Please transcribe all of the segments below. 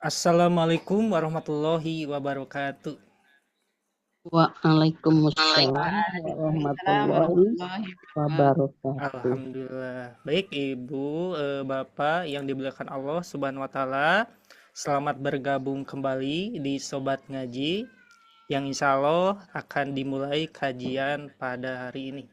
Assalamualaikum warahmatullahi wabarakatuh. Waalaikumsalam Waalaikumsalam warahmatullahi warahmatullahi wabarakatuh. wabarakatuh. Alhamdulillah. Baik Ibu, Bapak yang dimuliakan Allah Subhanahu wa taala. Selamat bergabung kembali di Sobat Ngaji yang insya Allah akan dimulai kajian pada hari ini.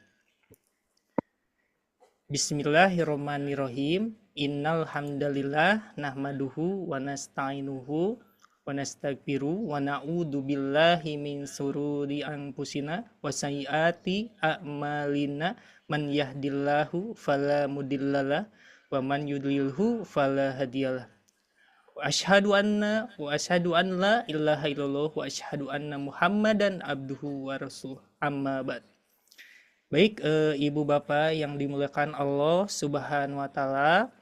Bismillahirrahmanirrahim. Innal hamdalillah nahmaduhu wa nasta'inuhu wa nastaghfiru wa na'udzu billahi min sururi anfusina wa sayyiati a'malina man yahdillahu fala mudhillalah wa man yudlilhu fala hadiyalah. Wa asyhadu an la ilaha illallah wa asyhadu anna Muhammadan abduhu wa rasuluh. Amma ba'd. Baik, Ibu Bapak yang dimuliakan Allah Subhanahu wa taala,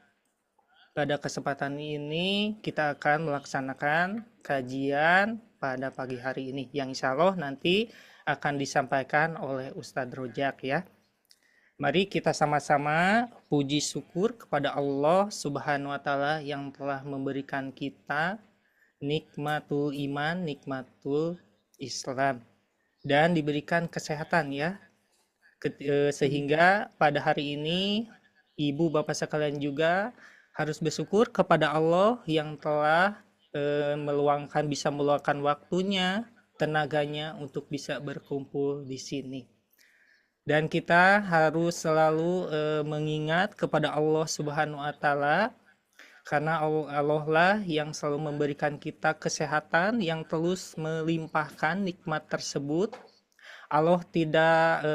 pada kesempatan ini kita akan melaksanakan kajian pada pagi hari ini yang insya Allah nanti akan disampaikan oleh Ustadz Rojak ya. Mari kita sama-sama puji syukur kepada Allah Subhanahu wa taala yang telah memberikan kita nikmatul iman, nikmatul Islam dan diberikan kesehatan ya. Sehingga pada hari ini Ibu Bapak sekalian juga harus bersyukur kepada Allah yang telah bisa meluangkan waktunya, tenaganya untuk bisa berkumpul di sini. Dan kita harus selalu mengingat kepada Allah Subhanahu wa taala karena Allah lah yang selalu memberikan kita kesehatan yang terus melimpahkan nikmat tersebut. Allah tidak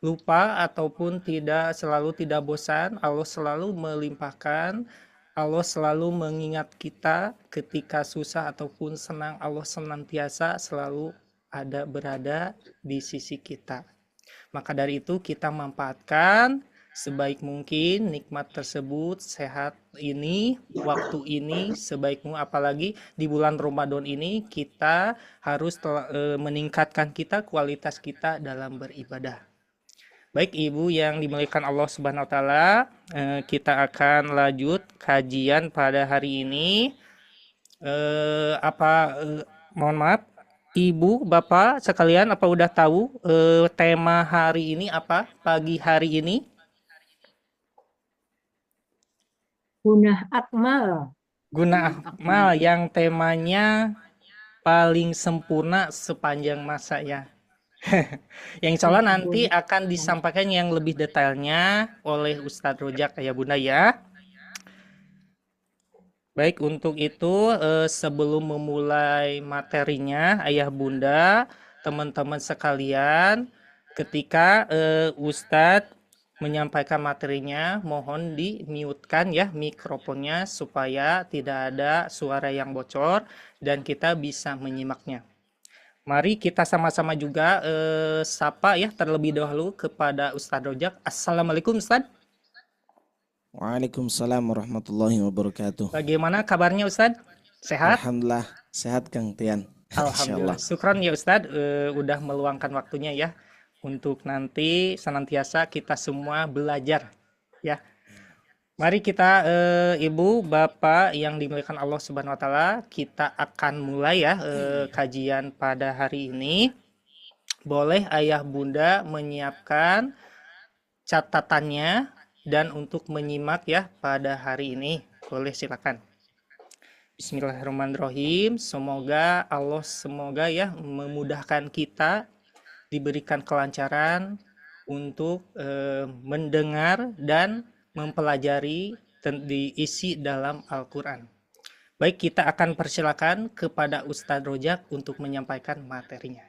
lupa ataupun tidak bosan. Allah selalu melimpahkan, Allah selalu mengingat kita ketika susah ataupun senang. Allah senantiasa selalu berada di sisi kita. Maka dari itu kita manfaatkan sebaik mungkin nikmat tersebut, sehat ini, waktu ini sebaik mungkin, apalagi di bulan Ramadan ini kita harus meningkatkan kualitas kita dalam beribadah. Baik Ibu yang dimuliakan Allah Subhanahu wa taala, kita akan lanjut kajian pada hari ini. Mohon maaf Ibu, Bapak sekalian, apa udah tahu tema hari ini apa pagi hari ini? Gunah akmal. Guna akmal yang temanya paling sempurna sepanjang masa ya. Yang insya Allah nanti akan disampaikan yang lebih detailnya oleh Ustadz Rojak ya Bunda ya. Baik, untuk itu sebelum memulai materinya Ayah Bunda, teman-teman sekalian, ketika Ustadz menyampaikan materinya, mohon di-mute-kan ya mikrofonnya supaya tidak ada suara yang bocor dan kita bisa menyimaknya. Mari kita sama-sama juga sapa ya terlebih dahulu kepada Ustadz Rojak. Assalamualaikum Ustadz. Waalaikumsalam warahmatullahi wabarakatuh. Bagaimana kabarnya Ustadz? Sehat? Alhamdulillah sehat Kang Tian. Alhamdulillah. Syukran ya Ustadz udah meluangkan waktunya ya untuk nanti senantiasa kita semua belajar ya. Mari kita Ibu, Bapak yang dimuliakan Allah Subhanahu wa taala, kita akan mulai ya kajian pada hari ini. Boleh Ayah Bunda menyiapkan catatannya dan untuk menyimak ya pada hari ini. Boleh silakan. Bismillahirrahmanirrahim. Semoga ya memudahkan kita, diberikan kelancaran untuk mendengar dan mempelajari diisi dalam Al-Quran. Baik, kita akan persilakan kepada Ustadz Rojak untuk menyampaikan materinya.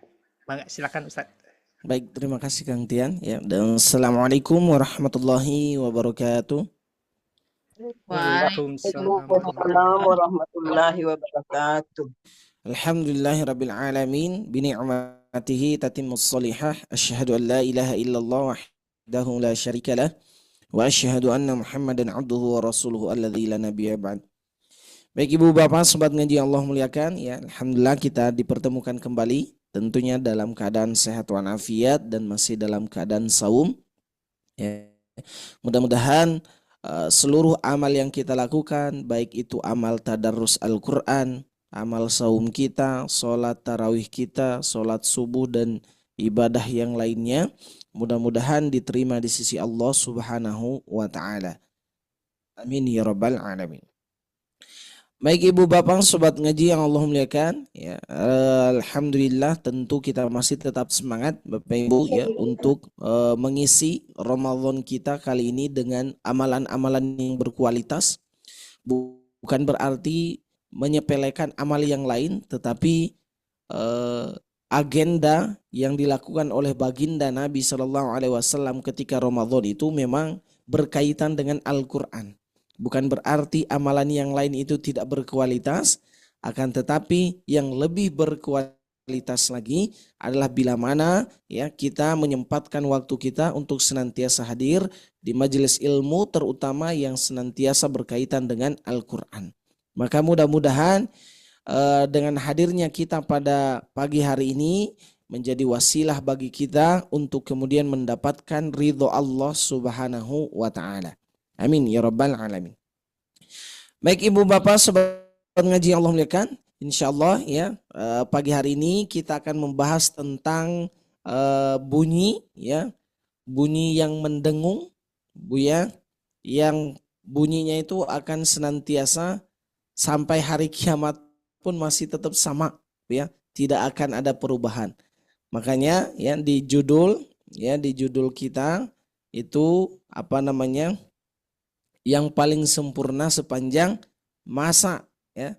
Silakan Ustadz. Baik, terima kasih Kang Tian ya. Dan assalamualaikum warahmatullahi wabarakatuh. Waalaikumsalam warahmatullahi wabarakatuh. Alhamdulillahirabbil alamin bi ni'matihi tatimmus shalihah. Asyhadu an la ilaha illallah wahdahu la syarikalah wa asyhadu anna Muhammadan abduhu wa rasuluhu alladzi la nabiyya ba'd. Baik Ibu Bapak sobat ngaji yang Allah muliakan ya, alhamdulillah kita dipertemukan kembali tentunya dalam keadaan sehat walafiat dan masih dalam keadaan saum ya. Mudah-mudahan seluruh amal yang kita lakukan, baik itu amal tadarrus Al-Quran, amal saum kita, sholat tarawih kita, sholat subuh dan ibadah yang lainnya, mudah-mudahan diterima di sisi Allah Subhanahu wa Ta'ala. Amin ya rabbal alamin. Baik ibu bapak sobat ngaji yang Allah muliakan ya, alhamdulillah tentu kita masih tetap semangat Bapak Ibu ya untuk mengisi Ramadan kita kali ini dengan amalan-amalan yang berkualitas. Bukan berarti menyepelekan amal yang lain, tetapi agenda yang dilakukan oleh baginda Nabi Shallallahu Alaihi Wasallam ketika Ramadan itu memang berkaitan dengan Al-Quran. Bukan berarti amalan yang lain itu tidak berkualitas, akan tetapi yang lebih berkualitas lagi adalah bila mana ya kita menyempatkan waktu kita untuk senantiasa hadir di majelis ilmu, terutama yang senantiasa berkaitan dengan Al-Quran. Maka mudah-mudahan dengan hadirnya kita pada pagi hari ini menjadi wasilah bagi kita untuk kemudian mendapatkan ridho Allah Subhanahu wa Ta'ala. Amin ya rabbal alamin. Baik ibu bapak sobat ngaji yang Allah muliakan, insyaallah ya pagi hari ini kita akan membahas tentang bunyi ya, bunyi yang mendengung bu ya, yang bunyinya itu akan senantiasa sampai hari kiamat pun masih tetap sama ya, tidak akan ada perubahan. Makanya ya di judul kita itu apa namanya? Yang paling sempurna sepanjang masa ya.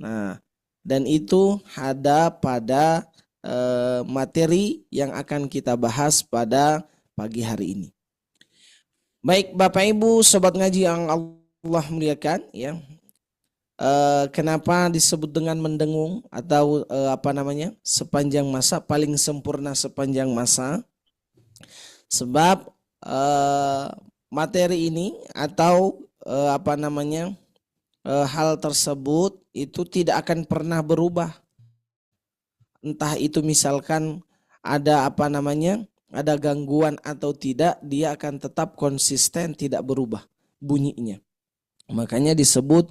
Nah, dan itu ada pada materi yang akan kita bahas pada pagi hari ini. Baik Bapak Ibu sobat ngaji yang Allah muliakan ya. Kenapa disebut dengan mendengung atau sepanjang masa, paling sempurna sepanjang masa? Sebab materi ini atau hal tersebut itu tidak akan pernah berubah. Entah itu misalkan ada ada gangguan atau tidak, dia akan tetap konsisten tidak berubah bunyinya. Makanya disebut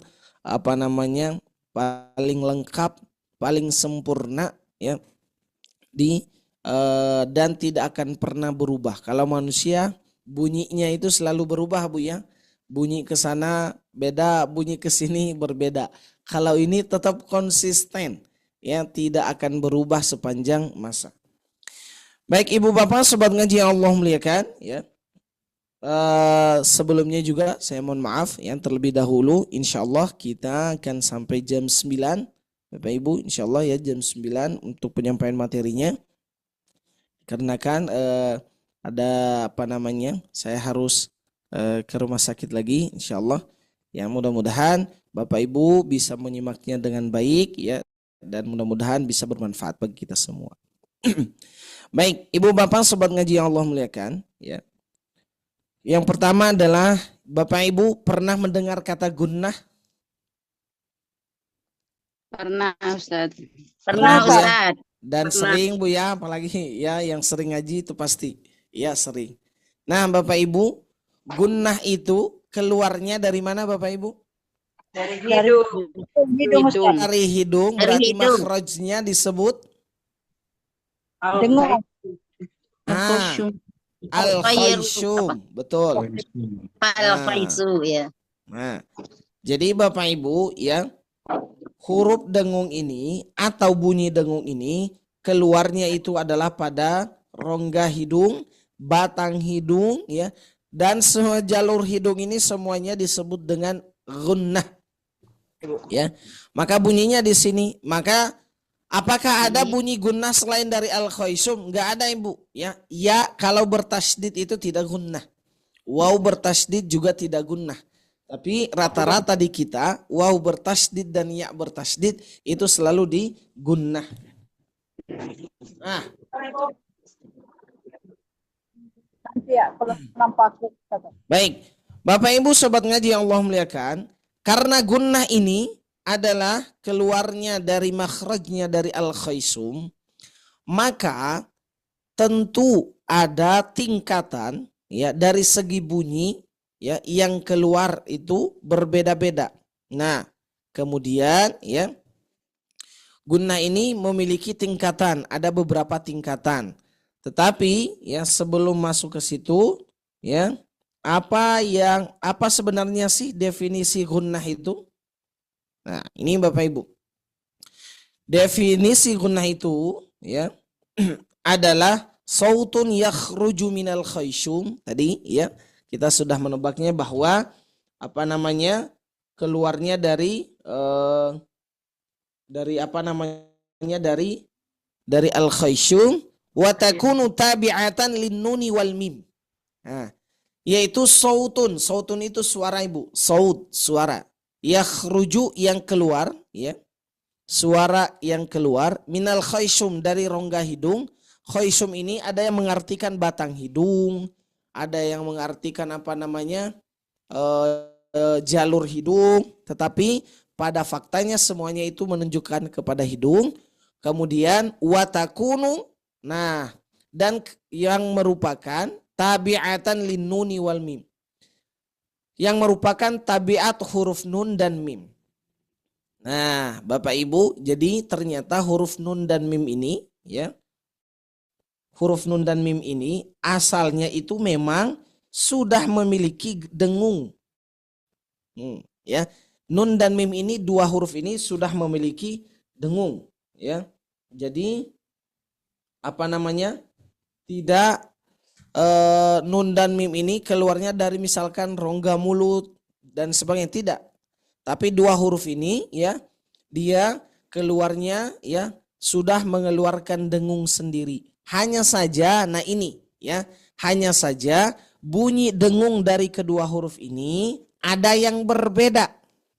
paling lengkap, paling sempurna ya dan tidak akan pernah berubah. Kalau manusia bunyinya itu selalu berubah bu ya, bunyi ke sana beda, bunyi ke sini berbeda. Kalau ini tetap konsisten ya, tidak akan berubah sepanjang masa. Baik ibu bapak sobat ngaji yang Allah muliakan ya, sebelumnya juga saya mohon maaf yang terlebih dahulu, insyaallah kita akan sampai jam 9 Bapak Ibu, insyaallah ya jam 9 untuk penyampaian materinya. Karena kan ada saya harus ke rumah sakit lagi insyaallah. Ya mudah-mudahan Bapak Ibu bisa menyimaknya dengan baik ya, dan mudah-mudahan bisa bermanfaat bagi kita semua. Baik, Ibu Bapak sobat ngaji yang Allah muliakan ya. Yang pertama adalah Bapak Ibu pernah mendengar kata gunnah? Pernah Ustaz. Pernah, Pernah Bu, ya? Ustaz. Dan Pernah. sering Bu ya, apalagi ya yang sering ngaji itu pasti ya sering. Nah Bapak Ibu, gunnah itu keluarnya dari mana Bapak Ibu? Dari hidung. Hidung. Dari hidung, Dari berarti hidung. makhrajnya disebut Dengar. al-khayshum, betul. Al-Faisu ya. Nah, jadi Bapak Ibu ya, huruf dengung ini atau bunyi dengung ini keluarnya itu adalah pada rongga hidung, batang hidung ya, dan semua jalur hidung ini semuanya disebut dengan gunnah. Ya. Maka bunyinya di sini, maka apakah ada bunyi gunnah selain dari al-khayshum? Enggak ada Ibu ya. Ya kalau bertasydid itu tidak gunnah. Waw bertasydid juga tidak gunnah. Tapi rata-rata di kita waw bertasydid dan ya bertasydid itu selalu di gunnah. Nah, baik. Bapak Ibu sobat ngaji yang Allah muliakan, karena gunnah ini adalah keluarnya dari makhrajnya dari al-khayshum, maka tentu ada tingkatan ya dari segi bunyi ya yang keluar itu berbeda-beda. Nah, kemudian ya gunnah ini memiliki tingkatan, ada beberapa tingkatan. Tetapi ya sebelum masuk ke situ ya, apa sebenarnya sih definisi gunnah itu? Nah, ini Bapak Ibu. Definisi gunnah itu ya adalah sautun yakhruju minal khayshum. Tadi ya kita sudah menebaknya bahwa keluarnya dari al khayshum wa takunu tabi'atan lin nuni wal mim. Nah, yaitu sautun itu suara Ibu, suara. Yakhruju yang keluar ya. Suara yang keluar minal khayshum dari rongga hidung. Khayshum ini ada yang mengartikan batang hidung, ada yang mengartikan jalur hidung, tetapi pada faktanya semuanya itu menunjukkan kepada hidung. Kemudian watakunu, nah, dan yang merupakan tabi'atan lin nuni wal mim, yang merupakan tabiat huruf nun dan mim. Nah, Bapak Ibu, jadi ternyata huruf nun dan mim ini ya, huruf nun dan mim ini asalnya itu memang sudah memiliki dengung. Ya, nun dan mim ini, dua huruf ini sudah memiliki dengung ya. Jadi tidak nun dan mim ini keluarnya dari misalkan rongga mulut dan sebagainya, tidak. Tapi dua huruf ini ya, dia keluarnya ya sudah mengeluarkan dengung sendiri. Hanya saja, nah ini ya, hanya saja bunyi dengung dari kedua huruf ini ada yang berbeda.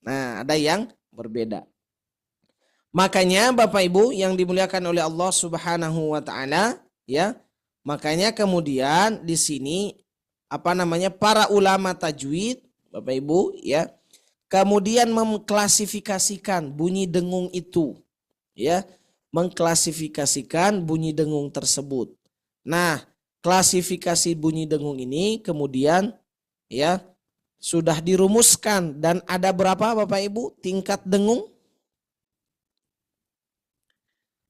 Nah, ada yang berbeda. Makanya Bapak Ibu yang dimuliakan oleh Allah Subhanahu wa taala ya, makanya kemudian di sini para ulama tajwid Bapak Ibu ya, kemudian mengklasifikasikan bunyi dengung itu ya, mengklasifikasikan bunyi dengung tersebut. Nah, klasifikasi bunyi dengung ini kemudian ya sudah dirumuskan, dan ada berapa Bapak Ibu tingkat dengung?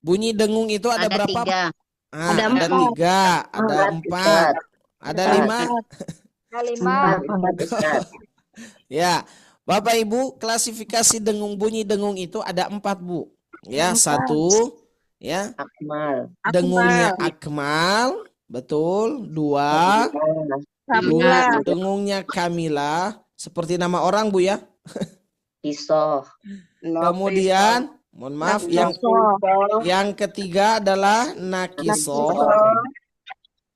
Bunyi dengung itu ada berapa? 3. Ada 3, ada 4, ada 5. Ya, Bapak Ibu, klasifikasi dengung, bunyi dengung itu ada 4 Bu. Ya, 1 ya, dengungnya akmal, betul. 2, dengungnya kamilah, seperti nama orang Bu ya. Isoh. Kemudian, mohon maaf, yang ketiga adalah nakisoh.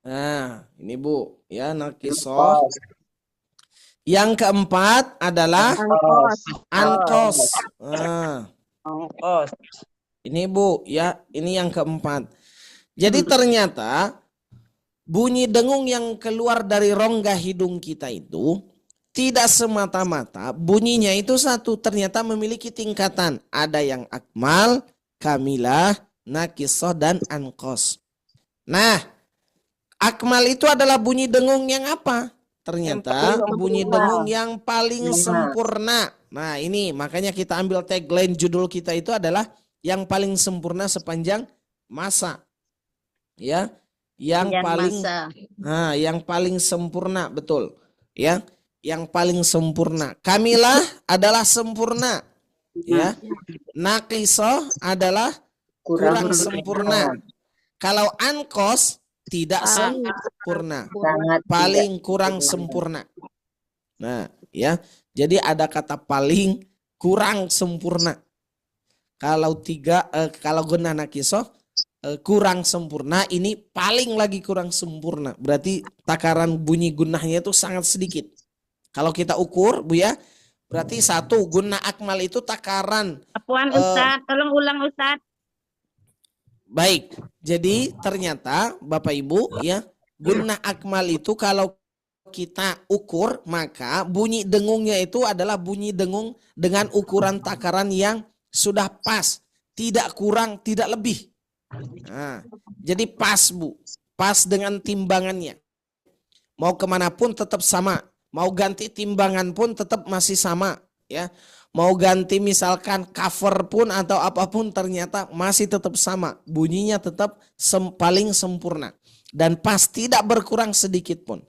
Nah, ini Bu ya, nakisoh. Yang keempat adalah ankos. Nah, ini Bu ya, ini yang keempat. Jadi ternyata bunyi dengung yang keluar dari rongga hidung kita itu tidak semata-mata bunyinya itu satu, ternyata memiliki tingkatan. Ada yang akmal, kamilah, nakisoh, dan ankos. Nah, akmal itu adalah bunyi dengung yang apa? Ternyata bunyi dengung yang paling sempurna. Nah, ini makanya kita ambil tagline judul kita itu adalah yang paling sempurna sepanjang masa. Ya, yang paling sempurna, betul. Ya, yang paling sempurna. Kamilah adalah sempurna. Ya. Naqisoh adalah kurang sempurna. Kalau ankos tidak sempurna, paling kurang sempurna. Nah, ya. Jadi ada kata paling kurang sempurna. Kalau gunnah naqisoh kurang sempurna, ini paling lagi kurang sempurna. Berarti takaran bunyi gunnahnya itu sangat sedikit. Kalau kita ukur Bu ya, berarti 1 gunnah akmal itu takaran. Apuan Ustaz, tolong ulang Ustaz. Baik, jadi ternyata Bapak Ibu ya, gunnah akmal itu kalau kita ukur maka bunyi dengungnya itu adalah bunyi dengung dengan ukuran takaran yang sudah pas, tidak kurang, tidak lebih. Nah, jadi pas Bu, pas dengan timbangannya. Mau kemanapun tetap sama. Mau ganti timbangan pun tetap masih sama ya. Mau ganti misalkan cover pun atau apapun ternyata masih tetap sama. Bunyinya tetap paling sempurna. Dan pas tidak berkurang sedikit pun.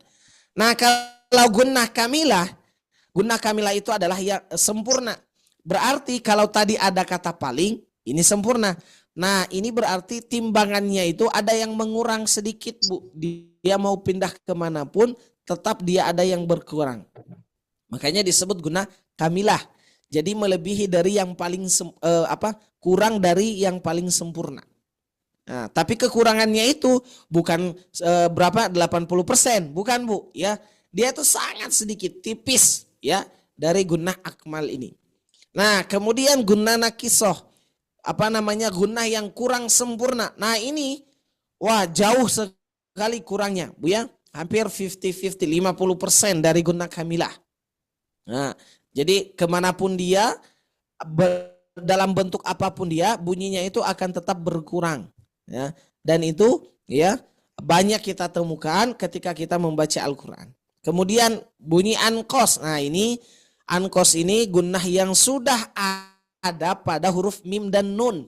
Nah kalau gunnah kamilah itu adalah yang sempurna. Berarti kalau tadi ada kata paling, ini sempurna. Nah ini berarti timbangannya itu ada yang mengurang sedikit Bu. Dia mau pindah kemanapun tetap dia ada yang berkurang. Makanya disebut gunnah kamilah. Jadi melebihi dari yang paling kurang dari yang paling sempurna. Nah, tapi kekurangannya itu bukan berapa 80%, bukan Bu, ya. Dia itu sangat sedikit, tipis ya dari gunnah akmal ini. Nah, kemudian gunnah nakisoh, gunnah yang kurang sempurna. Nah, ini wah jauh sekali kurangnya, Bu ya. Hampir 50-50, 50% dari gunnah kamilah. Nah, jadi kemanapun dia, dalam bentuk apapun dia, bunyinya itu akan tetap berkurang. Ya. Dan itu ya banyak kita temukan ketika kita membaca Al-Quran. Kemudian bunyi ankos. Nah ini ankos ini gunnah yang sudah ada pada huruf mim dan nun.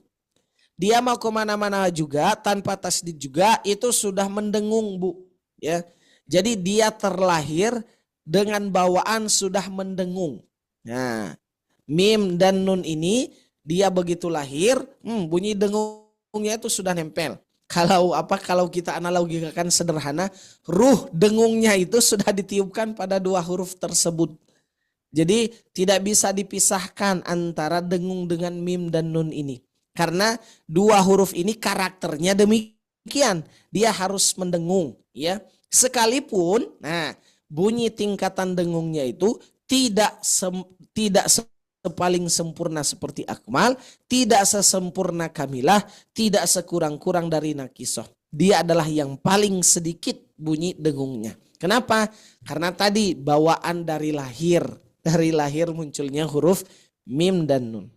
Dia mau kemana-mana juga tanpa tasdid juga itu sudah mendengung Bu. Ya. Jadi dia terlahir dengan bawaan sudah mendengung. Nah, mim dan nun ini dia begitu lahir, bunyi dengungnya itu sudah nempel. Kalau kita analogikan sederhana, ruh dengungnya itu sudah ditiupkan pada dua huruf tersebut. Jadi tidak bisa dipisahkan antara dengung dengan mim dan nun ini. Karena dua huruf ini karakternya demikian, dia harus mendengung, ya. Sekalipun, bunyi tingkatan dengungnya itu tidak sepaling sempurna seperti akmal, tidak sesempurna kamilah, tidak sekurang-kurang dari nakisoh. Dia adalah yang paling sedikit bunyi dengungnya. Kenapa? Karena tadi bawaan dari lahir munculnya huruf mim dan nun.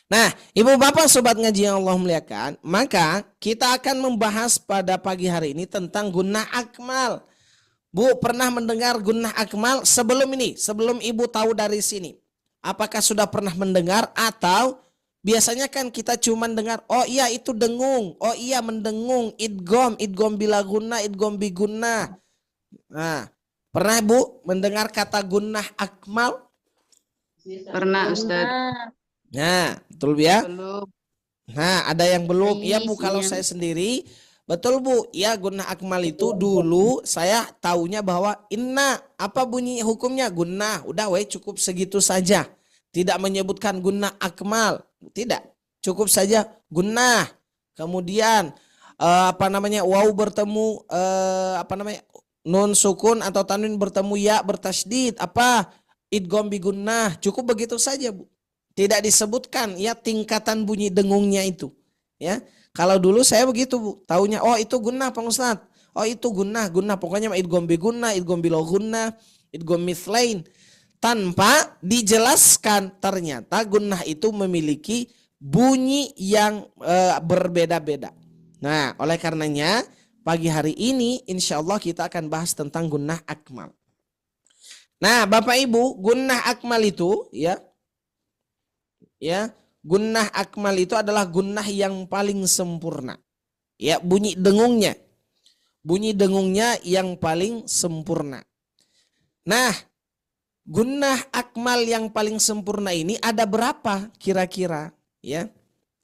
Nah, Ibu Bapak Sobat Ngaji yang Allah muliakan, maka kita akan membahas pada pagi hari ini tentang gunnah akmal. Bu, pernah mendengar gunnah akmal sebelum Ibu tahu dari sini? Apakah sudah pernah mendengar atau biasanya kan kita cuma dengar, oh iya itu dengung, oh iya mendengung, idgom bila gunnah, idgom bi gunnah. Nah, pernah Bu mendengar kata gunnah akmal? Pernah Ustaz. Nah, betul ya? Belum. Nah, ada yang belum. Ini Ya Bu, kalau siang. saya sendiri betul Bu, ya gunnah akmal itu dulu saya taunya bahwa inna, apa bunyi hukumnya? Gunnah, udah cukup segitu saja. Tidak menyebutkan gunnah akmal, tidak. Cukup saja gunnah. Kemudian waw bertemu nun sukun atau tanwin bertemu ya bertasydid, idgham bi gunnah. Cukup begitu saja Bu. Tidak disebutkan ya tingkatan bunyi dengungnya itu, ya. Kalau dulu saya begitu Bu, taunya oh itu gunnah Pak Ustadz. Oh itu gunnah, pokoknya idgham bi gunnah, idgham bil gunnah, idgham mithlain. Tanpa dijelaskan ternyata gunnah itu memiliki bunyi yang berbeda-beda. Nah, oleh karenanya pagi hari ini insya Allah kita akan bahas tentang gunnah akmal. Nah, Bapak Ibu, gunnah akmal itu ya gunnah akmal itu adalah gunnah yang paling sempurna. Ya, bunyi dengungnya yang paling sempurna. Nah, gunnah akmal yang paling sempurna ini ada berapa kira-kira? Ya,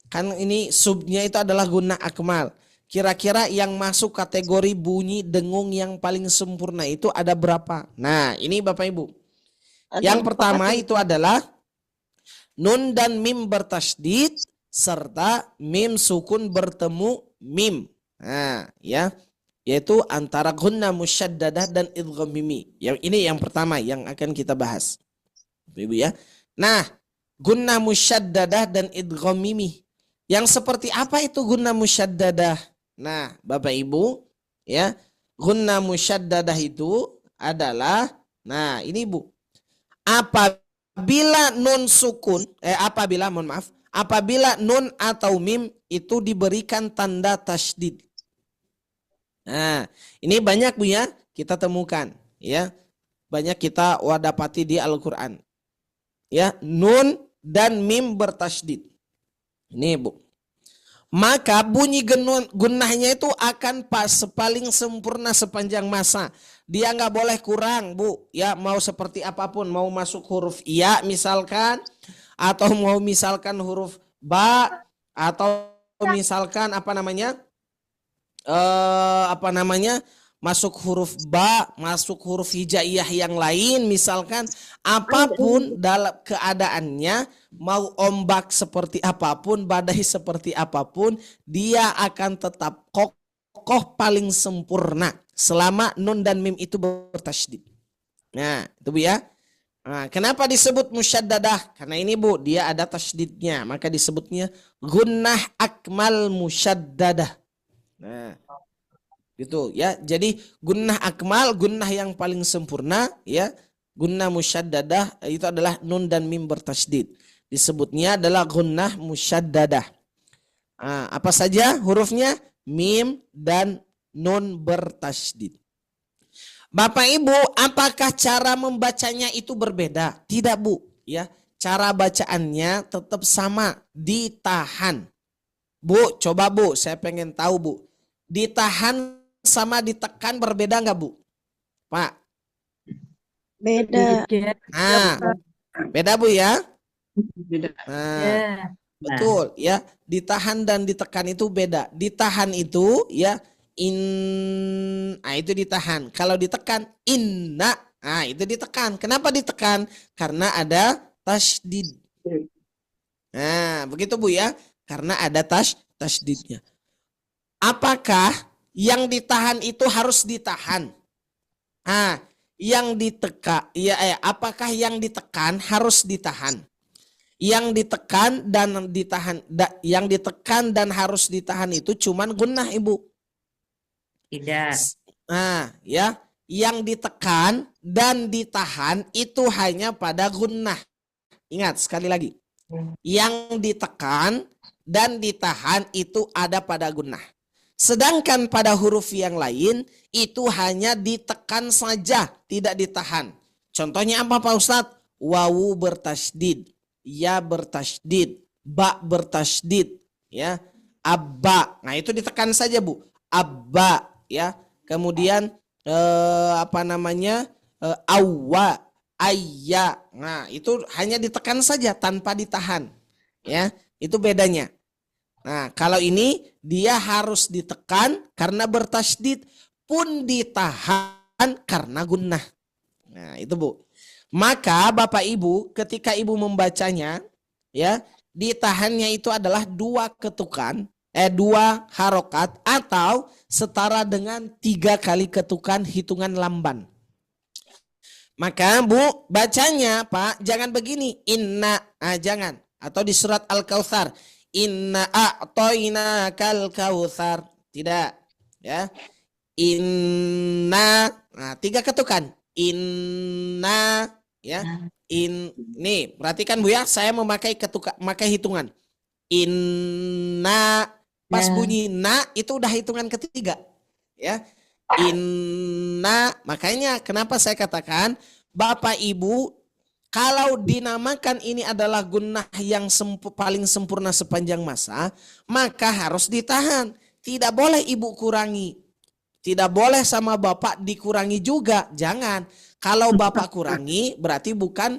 kan ini subnya itu adalah gunnah akmal. Kira-kira yang masuk kategori bunyi dengung yang paling sempurna itu ada berapa? Nah, ini Bapak Ibu. Yang pertama itu adalah nun dan mim bertasydid serta mim sukun bertemu mim. Nah, ya. Yaitu antara gunnah musyaddadah dan idgham mimi. Yang ini yang pertama yang akan kita bahas. Ibu ya. Nah, gunnah musyaddadah dan idgham mimi. Yang seperti apa itu gunnah musyaddadah? Nah, Bapak Ibu, ya. Gunnah musyaddadah itu adalah, nah ini Bu. Apabila nun sukun, apabila nun atau mim itu diberikan tanda tasydid. Nah, ini banyak Bu ya kita temukan ya. banyak kita wadapati di Al-Quran. Ya, nun dan mim bertasydid. Ini Bu. Maka bunyi gunnahnya itu akan paling sempurna sepanjang masa. Dia nggak boleh kurang, Bu. Ya, mau seperti apapun, mau masuk huruf iya misalkan, atau mau misalkan huruf ba, atau misalkan masuk huruf ba, masuk huruf hijaiyah yang lain misalkan, apapun dalam keadaannya, mau ombak seperti apapun, badai seperti apapun, dia akan tetap kokoh paling sempurna selama nun dan mim itu bertasydid. Nah, itu Bu ya. Nah, kenapa disebut musyaddadah? Karena ini Bu, dia ada tasydidnya, maka disebutnya gunnah akmal musyaddadah. Nah, gitu ya. Jadi gunnah akmal, gunnah yang paling sempurna ya. Gunnah musyaddadah itu adalah nun dan mim bertasydid. Disebutnya adalah gunnah musyaddadah. Nah, apa saja hurufnya? Mim dan nun bertasydid. Bapak Ibu, apakah cara membacanya itu berbeda? Tidak Bu, ya. Cara bacaannya tetap sama, ditahan. Bu, coba Bu, saya pengen tahu Bu. Ditahan sama ditekan berbeda nggak Bu? Pak? Beda. Nah, beda Bu ya? Beda. Nah, betul ya. Ditahan dan ditekan itu beda. Ditahan itu ya itu ditahan. Kalau ditekan inna, itu ditekan. Kenapa ditekan? Karena ada tasydid. Nah, begitu Bu ya. Karena ada tasydidnya. Apakah yang ditahan itu harus ditahan? Yang ditekan, apakah yang ditekan harus ditahan? Yang ditekan dan ditahan, yang ditekan dan harus ditahan itu cuman gunnah Ibu. Tidak. Nah, ya, yang ditekan dan ditahan itu hanya pada gunnah. Ingat sekali lagi. Yang ditekan dan ditahan itu ada pada gunnah. Sedangkan pada huruf yang lain itu hanya ditekan saja, tidak ditahan. Contohnya apa Pak Ustadz? Wawu bertasydid, ya bertasydid, ba bertasydid, ya, abba. Nah, itu ditekan saja Bu. Abba, ya. Kemudian awwa, ayya. Nah, itu hanya ditekan saja tanpa ditahan. Ya, itu bedanya. Nah, kalau ini dia harus ditekan karena bertasydid, pun ditahan karena gunnah. Nah, itu Bu. Maka Bapak Ibu ketika Ibu membacanya, ya, ditahannya itu adalah 2 ketukan, 2 harokat atau setara dengan 3 kali ketukan hitungan lamban. Maka Bu, bacanya Pak, jangan begini, inna, jangan. Atau di surat Al-Kautsar, inna a'toinakal kautsar. Tidak, ya. Inna, 3 ketukan. Inna, ya. Nih, perhatikan Bu ya, saya memakai hitungan. Inna, pas bunyi na itu udah hitungan ketiga, ya. Inna, makanya kenapa saya katakan Bapak Ibu kalau dinamakan ini adalah gunnah yang paling sempurna sepanjang masa, maka harus ditahan. Tidak boleh Ibu kurangi. Tidak boleh sama Bapak dikurangi juga. Jangan. Kalau Bapak kurangi berarti bukan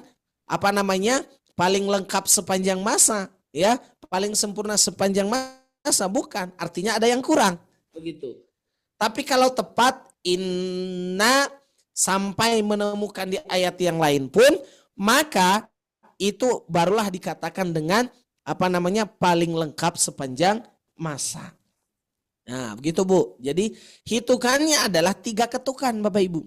paling lengkap sepanjang masa, ya, paling sempurna sepanjang masa, bukan. Artinya ada yang kurang. Begitu. Tapi kalau tepat inna sampai menemukan di ayat yang lain pun, maka itu barulah dikatakan dengan paling lengkap sepanjang masa. Nah, begitu Bu. Jadi hitungannya adalah 3 ketukan Bapak Ibu.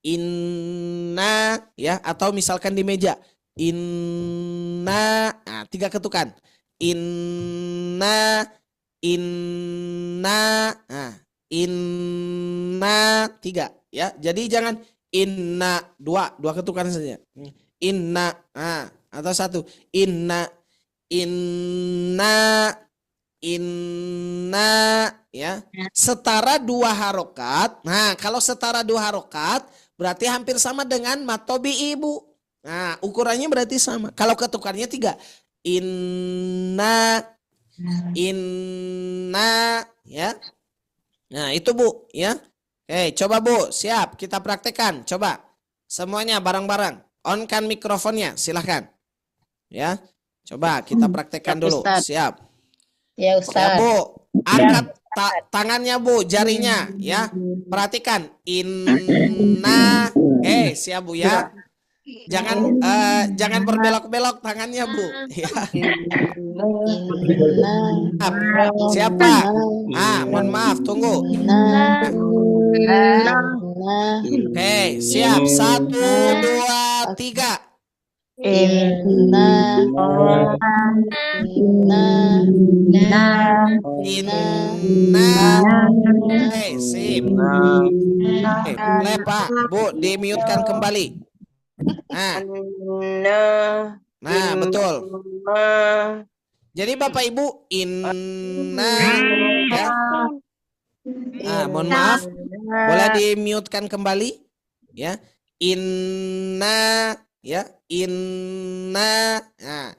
Inna, ya, atau misalkan di meja inna, 3 ketukan. Inna, inna 3, ya. Jadi jangan inna 2 ketukan saja. Inna, atau 1. Inna inna, ya, setara 2 harokat. Nah, kalau setara 2 harokat berarti hampir sama dengan matobi ibu. Nah, ukurannya berarti sama. Kalau ketukannya 3, inna, ya. Nah, itu Bu, ya. Oke, coba Bu, siap, kita praktekkan. Coba semuanya bareng-bareng. On-kan mikrofonnya, silahkan. Ya, coba kita praktekkan Siap, dulu. Ustaz. Siap. Ya Ya Ustaz. Bu, angkat tangannya Bu, jarinya ya. Perhatikan, inna. Siap Bu ya. Jangan berbelok-belok tangannya Bu. Ya. Siapa? Mohon maaf, tunggu. Siap. 1, 2, 3. Sip. Boleh Pak, Bu, di-mute-kan kembali. Nah, betul. Jadi Bapak Ibu, inna, ya. Mohon maaf, boleh di-mute-kan kembali, ya. Inna, ya. Inna. Nah,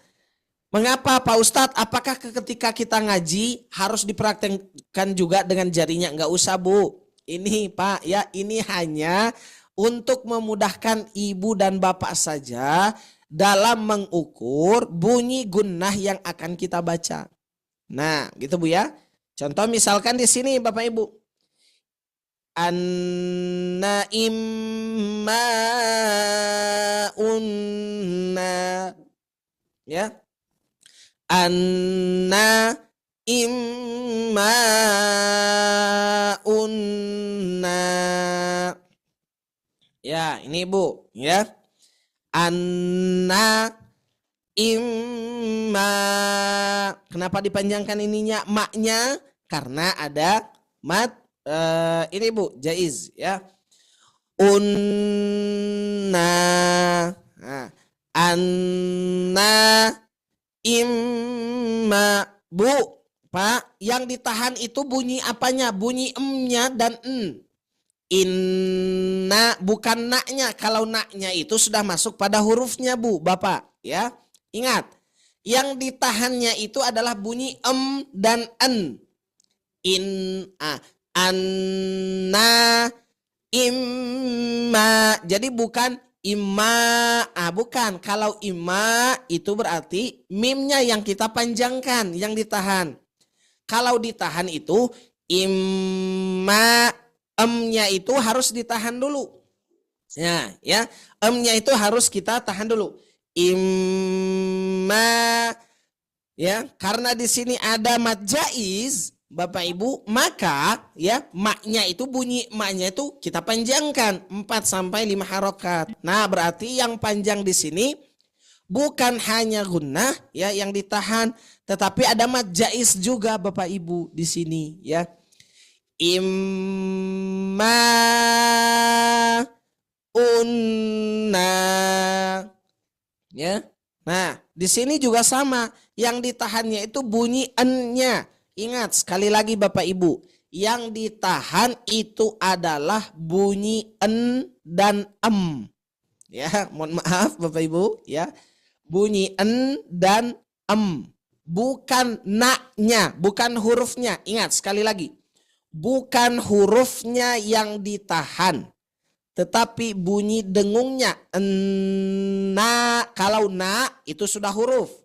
mengapa Pak Ustadz? Apakah ketika kita ngaji harus dipraktekkan juga dengan jarinya? Enggak usah Bu. Ini Pak, ya, ini hanya untuk memudahkan ibu dan bapak saja dalam mengukur bunyi gunnah yang akan kita baca. Nah, gitu Bu ya. Contoh misalkan di sini Bapak Ibu. Anna imma unna. Ya. Anna imma unna. Ya, ini Bu, ya. Anna imma. Kenapa dipanjangkan ininya maknya? Karena ada mat ini Bu, jaiz ya. Unna. Nah, anna imma. Bu, Pak, yang ditahan itu bunyi apanya? Bunyi emnya dan en. Inna, bukan naknya. Kalau naknya itu sudah masuk pada hurufnya Bu, Bapak, ya. Ingat, yang ditahannya itu adalah bunyi dan en. Anna imma. Jadi bukan imma. Bukan. Kalau imma itu berarti mimnya yang kita panjangkan, yang ditahan. Kalau ditahan itu imma, emnya itu harus ditahan dulu. Ya, emnya itu harus kita tahan dulu. Imma, ya, karena di sini ada mad jaiz, Bapak Ibu, maka ya maknya itu bunyi maknya itu kita panjangkan 4 sampai 5 harokat. Nah, berarti yang panjang di sini bukan hanya gunnah ya yang ditahan, tetapi ada mad jaiz juga Bapak Ibu di sini ya. Imma unna, ya. Nah, di sini juga sama, yang ditahannya itu bunyi ennya. Ingat sekali lagi Bapak Ibu, yang ditahan itu adalah bunyi en dan em. Ya, mohon maaf Bapak Ibu, ya. Bunyi en dan em, bukan naknya, bukan hurufnya. Ingat sekali lagi. Bukan hurufnya yang ditahan, tetapi bunyi dengungnya. Na, kalau na itu sudah huruf.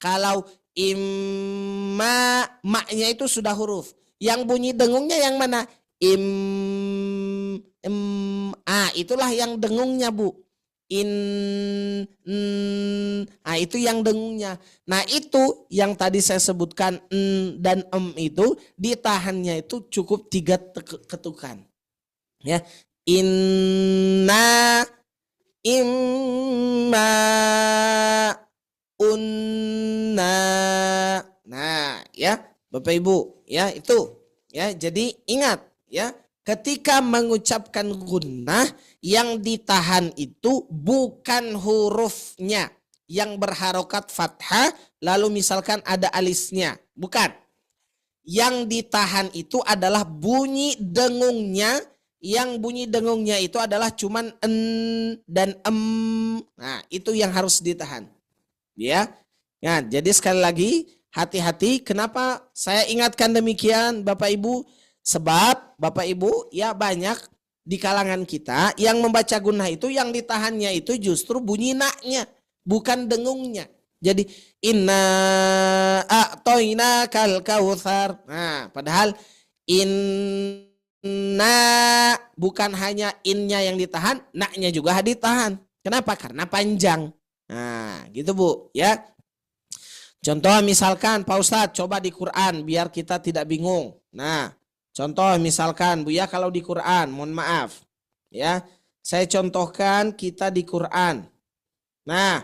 Kalau imma, maknya itu sudah huruf. Yang bunyi dengungnya yang mana? Itulah yang dengungnya Bu. Itu yang dengungnya. Nah, itu yang tadi saya sebutkan dan itu ditahannya itu cukup 3 ketukan. Ya. Inna, imma, unna. Nah, ya, Bapak Ibu, ya itu. Ya, jadi ingat ya, ketika mengucapkan gunnah, yang ditahan itu bukan hurufnya yang berharokat fathah, lalu misalkan ada alisnya. Bukan. yang ditahan itu adalah bunyi dengungnya. Yang bunyi dengungnya itu adalah cuman en dan em. Nah, itu yang harus ditahan. Ya. Nah, jadi sekali lagi hati-hati. Kenapa saya ingatkan demikian Bapak Ibu? Sebab Bapak Ibu ya banyak di kalangan kita yang membaca gunnah itu yang ditahannya itu justru bunyi naknya, bukan dengungnya. Jadi inna a'toina kal kautsar. Nah, padahal inna bukan hanya innya yang ditahan, naknya juga ditahan. Kenapa? Karena panjang. Nah, gitu Bu, ya. Contoh misalkan Pak Ustadz coba di Quran biar kita tidak bingung. Nah, contoh misalkan Bu ya kalau di Quran, mohon maaf. Ya, saya contohkan kita di Quran. Nah,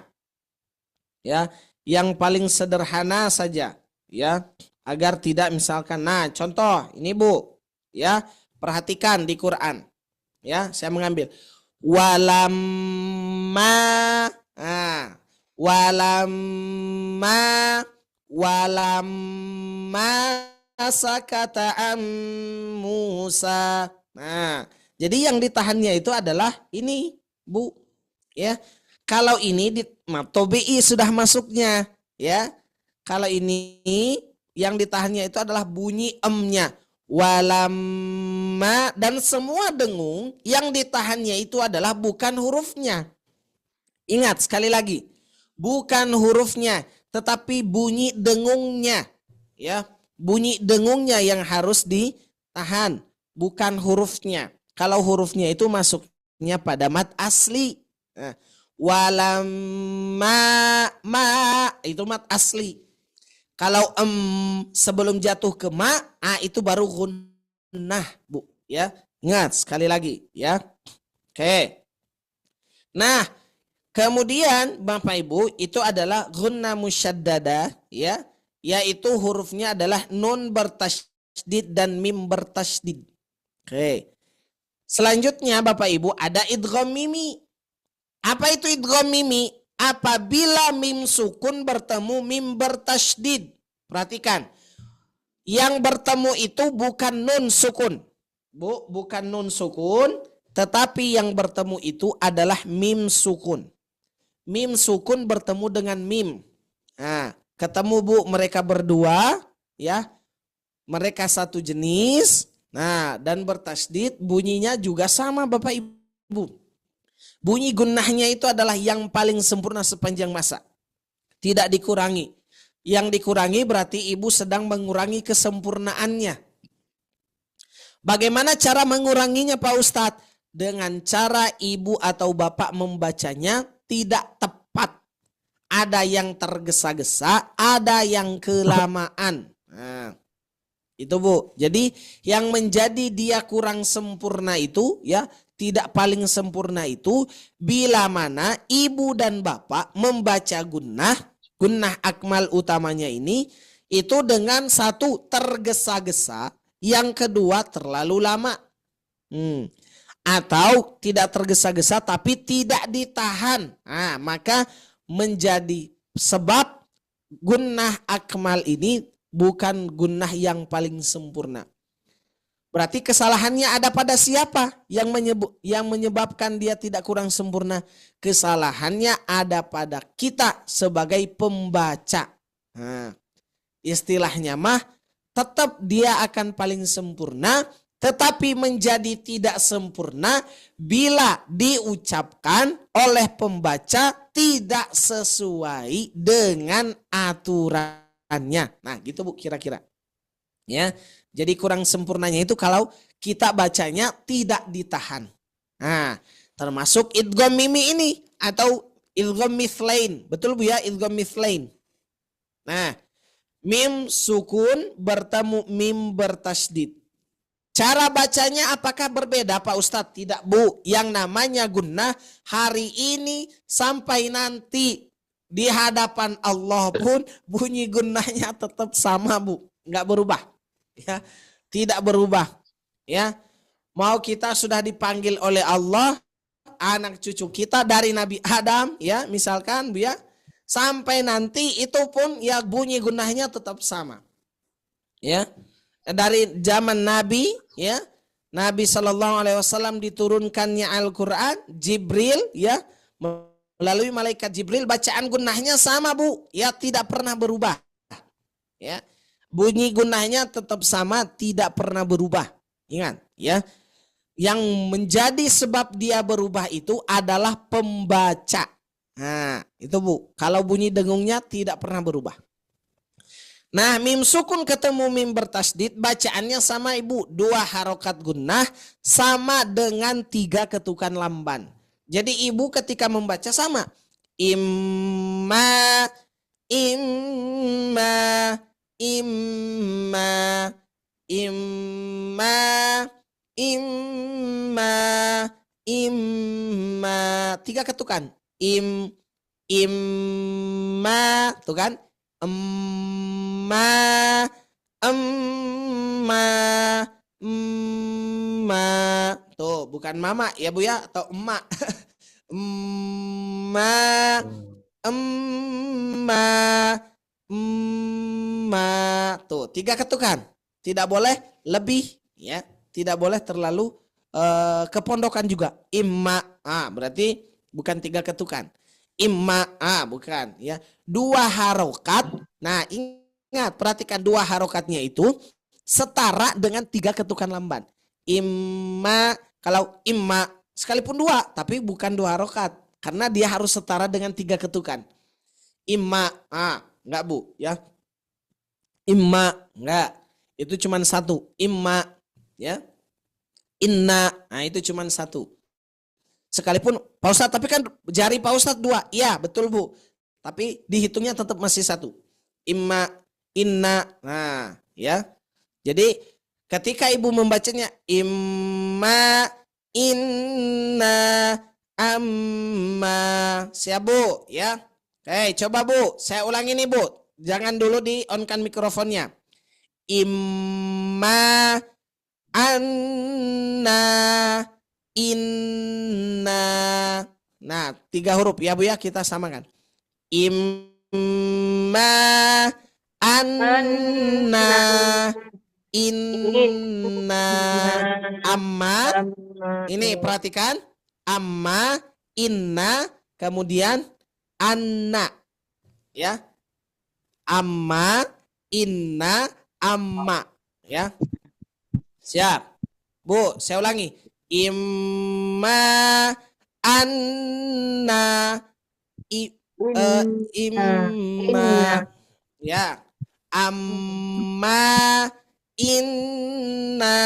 ya, yang paling sederhana saja, ya, agar tidak misalkan. Nah, contoh ini Bu, ya, perhatikan di Quran. Ya, saya mengambil walamma. Nah, walamma sakata Musa. Nah, jadi yang ditahannya itu adalah ini, Bu. Ya. Kalau ini di tobi'i sudah masuknya, ya. Kalau ini yang ditahannya itu adalah bunyi emnya. Walamma, dan semua dengung yang ditahannya itu adalah bukan hurufnya. Ingat sekali lagi, bukan hurufnya, tetapi bunyi dengungnya. Ya, bunyi dengungnya yang harus ditahan, bukan hurufnya. Kalau hurufnya itu masuknya pada mad asli. Nah, walamma itu mad asli. Kalau sebelum jatuh ke ma, itu baru gunnah, Bu, ya. Ingat sekali lagi, ya. Oke. Nah, kemudian Bapak Ibu itu adalah gunnah musyaddada, ya, yaitu hurufnya adalah nun bertasydid dan mim bertasydid. Oke. Selanjutnya Bapak Ibu ada idgham mimi. Apa itu idgham mimi? Apabila mim sukun bertemu mim bertasydid. Perhatikan. Yang bertemu itu bukan nun sukun. Bu, bukan nun sukun, tetapi yang bertemu itu adalah mim sukun. Mim sukun bertemu dengan mim. Nah, ketemu Bu, mereka berdua, ya. Mereka satu jenis. Nah, dan bertasydid, bunyinya juga sama Bapak Ibu. Bunyi gunnahnya itu adalah yang paling sempurna sepanjang masa. Tidak dikurangi. Yang dikurangi berarti ibu sedang mengurangi kesempurnaannya. Bagaimana cara menguranginya Pak Ustadz? Dengan cara ibu atau bapak membacanya tidak tepat. Ada yang tergesa-gesa, ada yang kelamaan. Nah, itu Bu. Jadi yang menjadi dia kurang sempurna itu, ya, tidak paling sempurna itu bila mana ibu dan bapak membaca gunnah akmal utamanya ini itu dengan satu tergesa-gesa, yang kedua terlalu lama. Atau tidak tergesa-gesa tapi tidak ditahan. Nah, maka menjadi sebab gunnah akmal ini bukan gunnah yang paling sempurna. Berarti kesalahannya ada pada siapa yang menyebabkan dia tidak kurang sempurna? Kesalahannya ada pada kita sebagai pembaca. Nah, istilahnya mah tetap dia akan paling sempurna, tetapi menjadi tidak sempurna bila diucapkan oleh pembaca tidak sesuai dengan aturannya. Nah, gitu Bu kira-kira. Ya. Jadi kurang sempurnanya itu kalau kita bacanya tidak ditahan. Nah, termasuk idgham mimi ini atau idgham mithlain. Betul Bu ya, idgham mithlain. Nah, mim sukun bertemu mim bertasydid. Cara bacanya apakah berbeda Pak Ustadz? Tidak Bu, yang namanya gunnah hari ini sampai nanti di hadapan Allah pun bunyi gunnahnya tetap sama Bu, nggak berubah. Ya, tidak berubah. Ya, mau kita sudah dipanggil oleh Allah, anak cucu kita dari Nabi Adam, ya, misalkan Bu ya, sampai nanti itu pun ya bunyi gunnahnya tetap sama. Ya. dari zaman Nabi, ya. Nabi Shallallahu Alaihi Wasallam diturunkannya Al-Quran, Jibril, ya, melalui malaikat Jibril, bacaan gunnahnya sama, Bu, ya, tidak pernah berubah, ya, bunyi gunnahnya tetap sama, tidak pernah berubah. Ingat, ya, yang menjadi sebab dia berubah itu adalah pembaca. Nah, itu Bu, kalau bunyi dengungnya tidak pernah berubah. Nah, mim sukun ketemu mim bertasdid, bacaannya sama Ibu. 2 harokat gunnah sama dengan 3 ketukan lamban. Jadi Ibu ketika membaca sama. Imma, imma, imma, imma, imma, imma. 3 ketukan. Imma, tuh kan? Emma, emma, emma. Tuh, bukan mama ya Bu ya, atau emak. Emma, emma, emma. Tuh, 3 ketukan. Tidak boleh lebih, ya. Tidak boleh terlalu kepondokan juga. Imma, berarti bukan 3 ketukan. Imma, bukan, ya. 2 harokat. Nah, ingat, perhatikan 2 harokatnya itu setara dengan 3 ketukan lamban. Imma, kalau imma sekalipun 2, tapi bukan 2 harokat, karena dia harus setara dengan 3 ketukan. Imma, enggak Bu, ya. Imma, enggak. Itu cuma 1. Imma, ya. Inna, itu cuma 1. Sekalipun Pak Ustadz, tapi kan jari Pak Ustadz 2. Iya, betul Bu. Tapi dihitungnya tetap masih 1. Imma, inna. Nah, ya. Jadi ketika Ibu membacanya imma, inna, amma. Siap Bu, ya. Oke, coba Bu, saya ulangi nih Bu. Jangan dulu di on-kan mikrofonnya. Imma, anna, inna. Nah, 3 huruf ya Bu ya, kita samakan. Imma, anna, inna, amma. Ini perhatikan. Amma, inna, kemudian anna. Ya. Amma, inna, amma. Ya. Siap. Bu, saya ulangi. Imma, anna, imma, ya, amma, inna,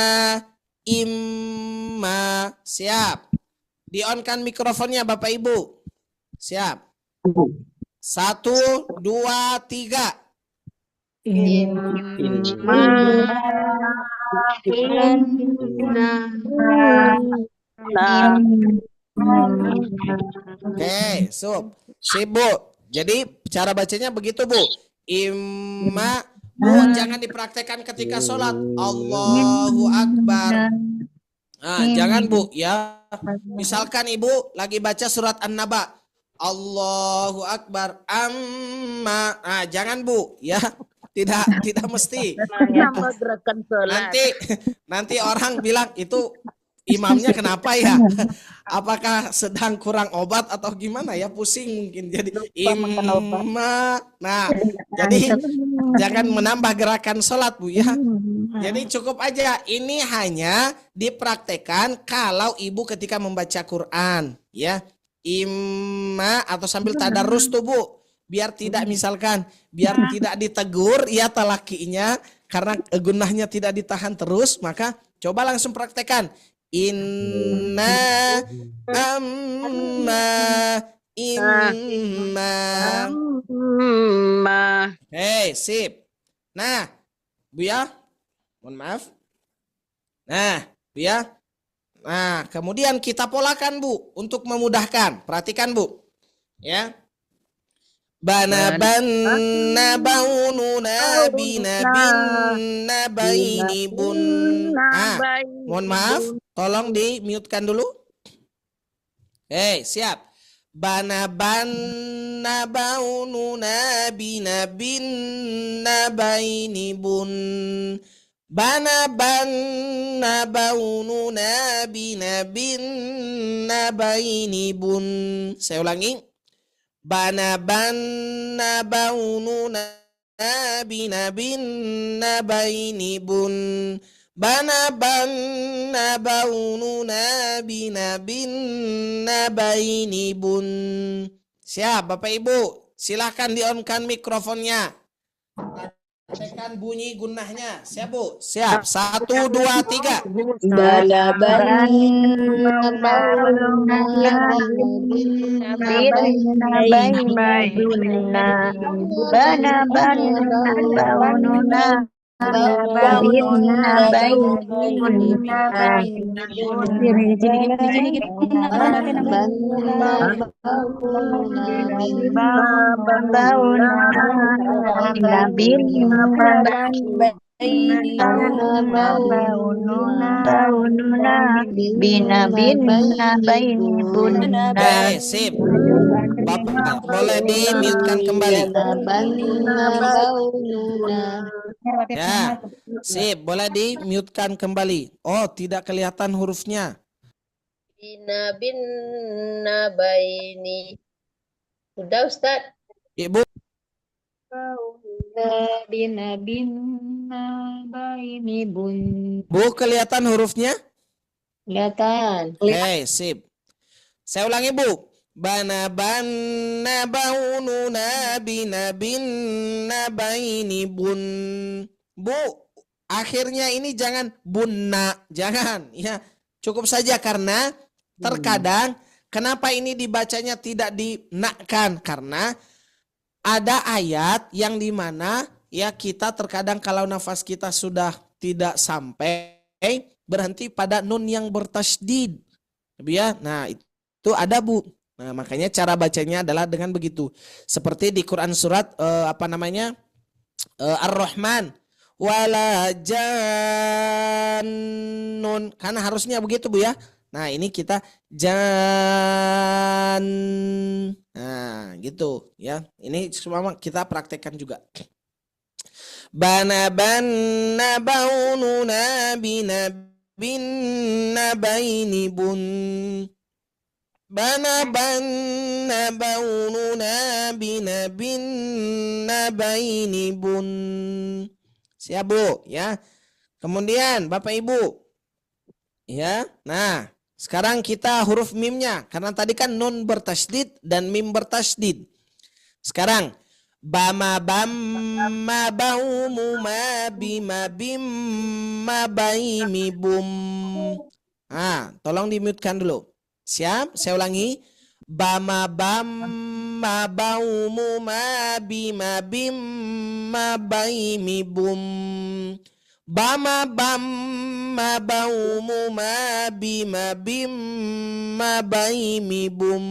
imma. Siap. Di on kan mikrofonnya Bapak Ibu. Siap. 1, 2, 3. Oke, sip Bu. Jadi cara bacanya begitu Bu. Imma, Bu, jangan dipraktekkan ketika sholat. Allahu Akbar. Nah, jangan Bu ya. Misalkan Ibu lagi baca surat An-Naba. Allahu Akbar. Amma. Nah, jangan Bu ya. Tidak mesti. Nama gerakan sholat. Nanti orang bilang itu imamnya kenapa ya? Apakah sedang kurang obat atau gimana ya? Pusing mungkin jadi imma. Nah, jadi jangan menambah gerakan sholat Bu ya. Jadi cukup aja. Ini hanya dipraktekkan kalau Ibu ketika membaca Quran ya. Imma atau sambil tadarus tuh Bu. Biar tidak biar tidak ditegur ya talakinya karena gunnahnya tidak ditahan terus, maka coba langsung praktekkan. Inna, amma, imma. Hei, sip. Nah, Bu ya, mohon maaf. Nah, Bu ya. Nah, kemudian kita polakan Bu untuk memudahkan. Perhatikan Bu. Ya. Bana banna baununa binabinna baini bun. Mohon maaf, tolong di mute-kan dulu. Siap. Bana banna baununa binabinna baini bun. Bana banna baununa binabinna baini bun. Saya ulangi. Bana banna baununa binabinna baini bun. Bana banna baununa binabinna baini bun. Siap Bapak Ibu, silahkan di-on-kan mikrofonnya. Tekan bunyi gunnahnya. Siap Bu? Siap. 1, 2, 3. Bala Bana bauna bainabunna bana baununa bina bainabunna bauna bina baununa bina baini bunna. Sip. Bapak boleh di-mute-kan kembali. Ya, sip. Boleh di-mute-kan kembali. Oh, tidak kelihatan hurufnya. Bina binna baini. Sudah Ustaz? Ibu, Bina baini bun. Bu kelihatan hurufnya? Kelihatan. Sip. Saya ulangi Bu. Bana banna baununa binabinna baini bun. Bu, akhirnya ini jangan bunna, jangan ya. Cukup saja karena terkadang kenapa ini dibacanya tidak dinakkan, karena ada ayat yang dimana ya kita terkadang kalau nafas kita sudah tidak sampai berhenti pada nun yang bertasydid. Ya, nah itu ada Bu. Nah, makanya cara bacanya adalah dengan begitu. Seperti di Quran surat Ar-Rahman. Wala jannun. Karena harusnya begitu Bu ya. Nah, ini kita Nah, gitu ya. Ini semua kita praktekkan juga. Bana banna baununa binabinna baini bun. Bana banna baununa binabinna baini bun. Siap Bu ya. Kemudian Bapak Ibu ya. Nah, sekarang kita huruf mimnya karena tadi kan nun bertasydid dan mim bertasydid. Sekarang bama bamma baumu ma bima bimma baimi bum. Nah, tolong di-mute-kan dulu. Siap? Saya ulangi. Bama bamma baumu ma bima bimma baimi bum. Bama bamma baumu ma bima bimma baimi bum.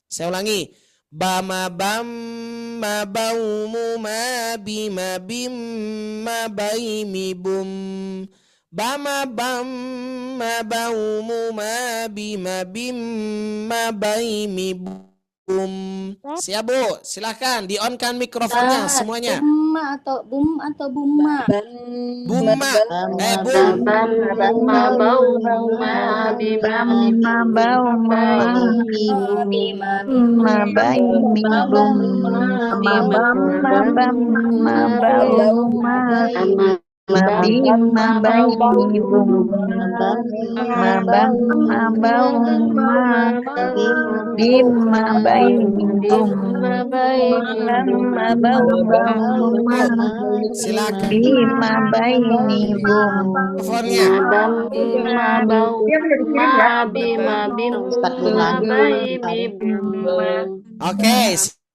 Saya ulangi. Bama bamma baumu ma bima bimma baimi bum. Bama bamma baumu ma bima bimma baimi bum. Siap Bu, silahkan di-on-kan mikrofonnya semuanya. Bumma atau bum atau bumma? Bumma. Bum. Bamma bauma Bama bauma bima baini bum. Bama bauma bima baini bum. Bama bauma bima baini bum. Bama bauma Silakan bima baini bum. mikrofonnya. Oke,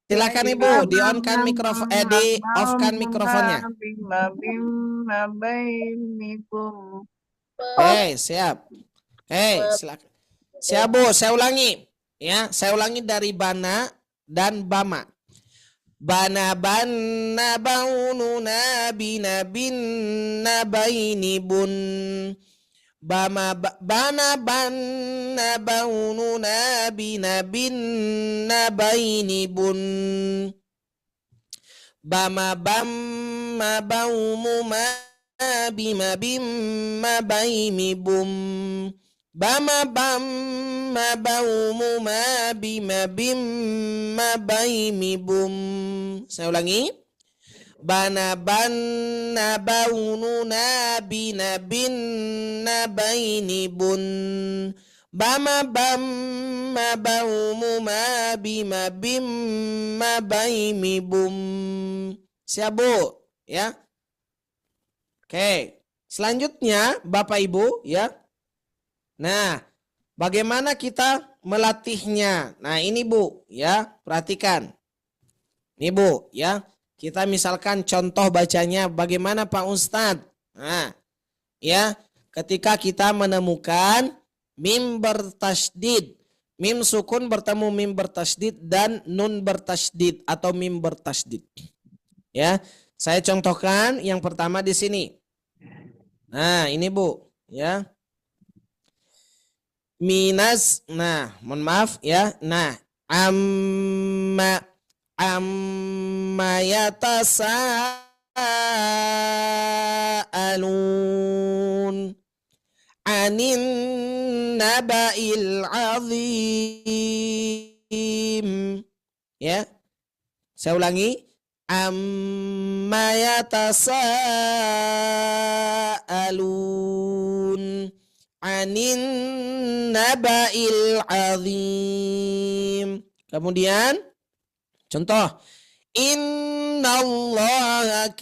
silakan Ibu di-on-kan mikrofon di-off-kan mikrofonnya. Siap. Silakan. Siap Bu, saya ulangi. Ya, saya ulangi dari bana dan bama. Bana banna baununa binabinna baini bun. Bana banna baununa binabinna baini bun. Bama bamma baumu ma bima bim mabaimi bum bama bam mabaumu ma bima bim mabaimi bum. Saya ulangi. Bana ban nabaunu nabi nabin nabaini bun bama bam mabaumu ma bima bim mabaimi bum. Siap Bu ya. Oke, selanjutnya Bapak Ibu ya. Nah, bagaimana kita melatihnya? Nah, ini Bu ya, perhatikan. Ini Bu ya. Kita misalkan contoh bacanya bagaimana Pak Ustadz. Nah, ya, ketika kita menemukan mim bertasydid, mim sukun bertemu mim bertasydid dan nun bertasydid atau mim bertasydid. Ya, saya contohkan yang pertama di sini. Nah, ini Bu, ya. Minas, nah, mohon maaf ya. Nah, amma yatasaalun anin naba'il azim. Ya. Saya ulangi. Amma yatasaalun anin naba'il azim. Kemudian contoh, innallaha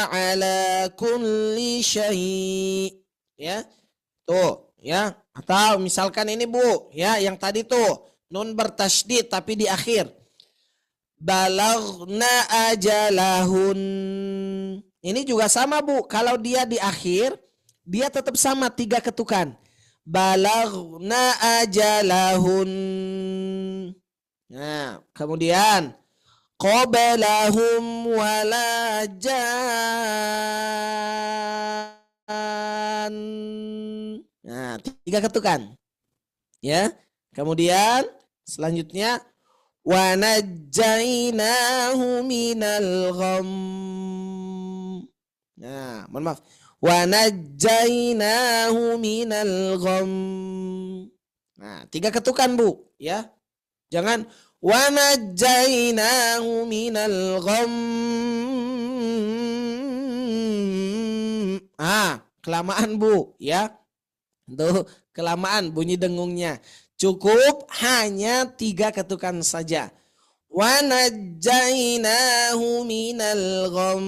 ala kulli syai'. Ya. Tuh, ya. Atau misalkan ini Bu, ya, yang tadi tuh nun bertasydid tapi di akhir. Balaghna ajalahun. Ini juga sama Bu, kalau dia di akhir dia tetap sama 3 ketukan. Balaghna ajalahun. Nah, kemudian qabalahum walajan. Nah, 3 ketukan. Ya. Kemudian selanjutnya wa najjainahu minal gham. Nah, mohon maaf. Wa najjainahu minal gham. Nah, 3 ketukan Bu, ya. Jangan wa najjainahu minal gham. Kelamaan Bu, ya. Tuh, kelamaan bunyi dengungnya. Cukup hanya 3 ketukan saja. Wa najjainahu minal gham.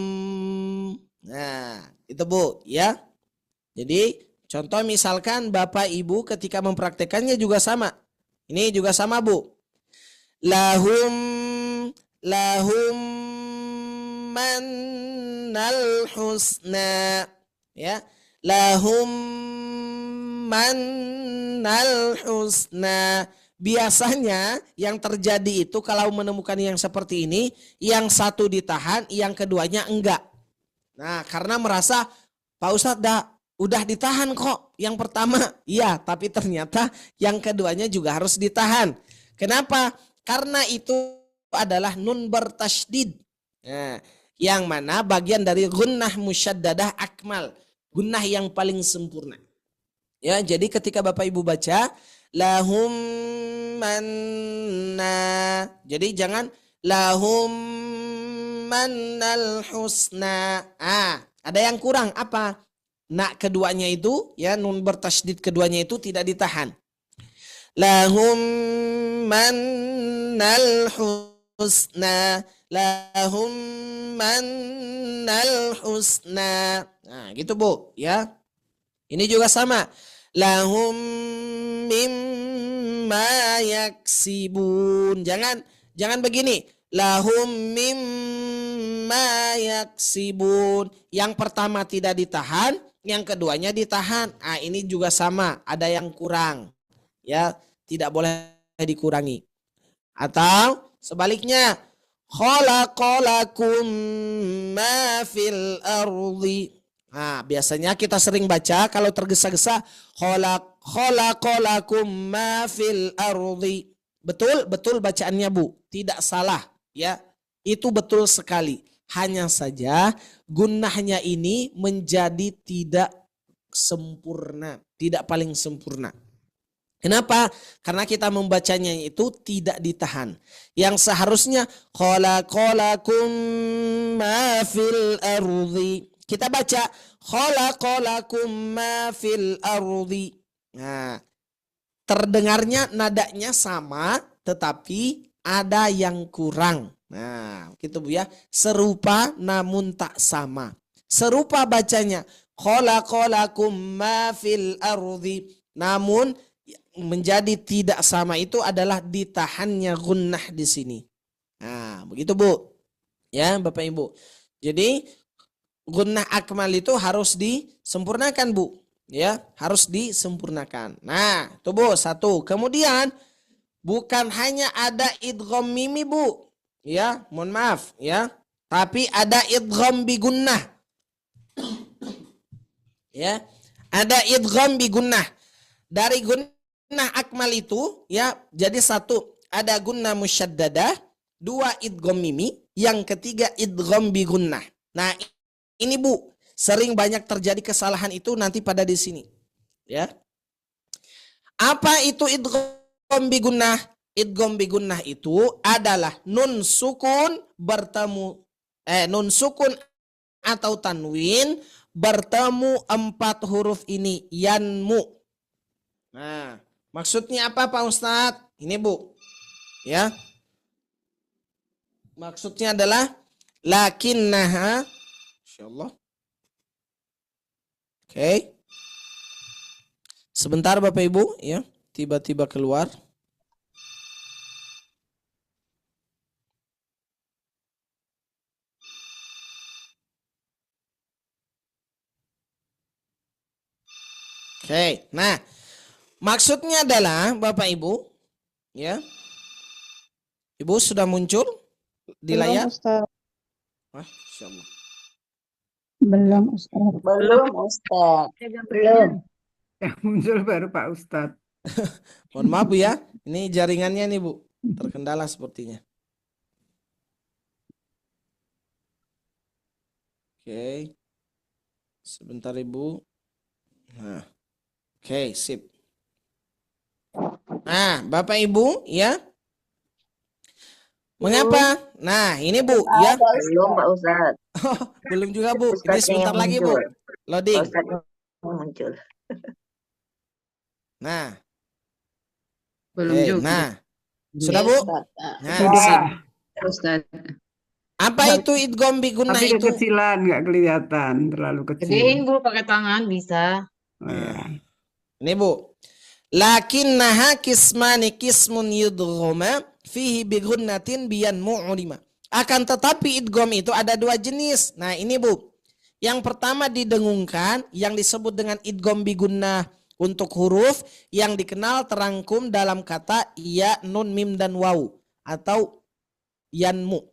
Nah, itu Bu, ya. Jadi contoh misalkan Bapak Ibu ketika mempraktekannya juga sama. Ini juga sama Bu. Lahum mannal husna. Ya. Lahum mannal husna. Biasanya yang terjadi itu kalau menemukan yang seperti ini, yang satu ditahan, yang keduanya enggak. Nah, karena merasa Pak Ustadz udah ditahan kok yang pertama. Iya, tapi ternyata yang keduanya juga harus ditahan. Kenapa? Karena itu adalah nun bertasydid. Nah, yang mana bagian dari gunnah musyaddadah akmal. Gunnah yang paling sempurna. Ya, jadi ketika Bapak Ibu baca lahum manna. Jadi jangan lahum mannal husna. Ada yang kurang apa? Nak keduanya itu, ya, nun bertasydid keduanya itu tidak ditahan. Lahum mannal husna. Lahum mannal husna. Nah, gitu Bu, ya. Ini juga sama. Lahum mimma yaksibun. Jangan begini. Lahum mimma yaksibun. Yang pertama tidak ditahan, yang keduanya ditahan. Ini juga sama, ada yang kurang. Ya, tidak boleh dikurangi. Atau sebaliknya, khalaqalakum ma fil ardi. Biasanya kita sering baca kalau tergesa-gesa khalaqalakum ma fil ardi. Betul bacaannya Bu, tidak salah, ya. Itu betul sekali. Hanya saja gunnahnya ini menjadi tidak sempurna, tidak paling sempurna. Kenapa? Karena kita membacanya itu tidak ditahan. Yang seharusnya khalaqalakum ma fil ardi. Kita baca khalaqalakum ma fil ardi. Nah, terdengarnya nadanya sama tetapi ada yang kurang. Nah, gitu Bu ya. Serupa namun tak sama. Serupa bacanya khalaqalakum ma fil ardi. Namun menjadi tidak sama itu adalah ditahannya gunnah di sini. Nah, begitu Bu. Ya, Bapak Ibu. Jadi gunnah akmal itu harus disempurnakan Bu. Ya, harus disempurnakan. Nah, itu Bu, satu. Kemudian bukan hanya ada idgham mimi Bu. Ya, mohon maaf ya. Tapi ada idgham bi gunnah. Ya, ada idgham bi gunnah. Dari gunnah akmal itu ya jadi satu ada gunnah musyaddadah, dua idgham mimi, yang ketiga idgham bi gunnah. Nah, ini Bu, sering banyak terjadi kesalahan itu nanti pada di sini. Ya. Apa itu idgham bi gunnah? Idgham bi gunnah itu adalah nun sukun bertemu nun sukun atau tanwin bertemu 4 huruf ini yanmu. Nah, maksudnya apa Pak Ustadz? Ini Bu. Ya. Maksudnya adalah lakinnaha insyaallah. Oke. Sebentar Bapak Ibu ya, tiba-tiba keluar. Oke. Nah, maksudnya adalah Bapak Ibu ya. Ibu sudah muncul di layar? Wah, insyaallah. Belum Ustaz. Belum Ustaz. Belum. Yang muncul baru Pak Ustadz. Mohon maaf Bu ya. Ini jaringannya nih Bu. Terkendala sepertinya. Oke. Sebentar Ibu. Nah. Oke, sip. Nah, Bapak Ibu ya. Mengapa? Nah, ini Bu ya. Belum Pak Ustadz. Belum juga Bu. Ini Ustadznya sebentar yang lagi Bu. muncul. Loading. Ustadznya muncul. Nah. Belum Oke, juga. nah. Sudah Bu? Nah, Sudah. sip. Ustaz. Apa itu idgham bi gunnah Tapi itu? kekecilan, nggak kelihatan, terlalu Gedein kecil. Bu pakai tangan bisa. Oh, ya. Ini Bu. Lakinnaha kismani kismun yudghama fihi bi gunnatin biyan mu'lima. Akan tetapi idgham itu ada 2 jenis. Nah, ini Bu. Yang pertama didengungkan yang disebut dengan idgham bi gunnah untuk huruf yang dikenal terangkum dalam kata ya, nun, mim dan waw atau yanmu.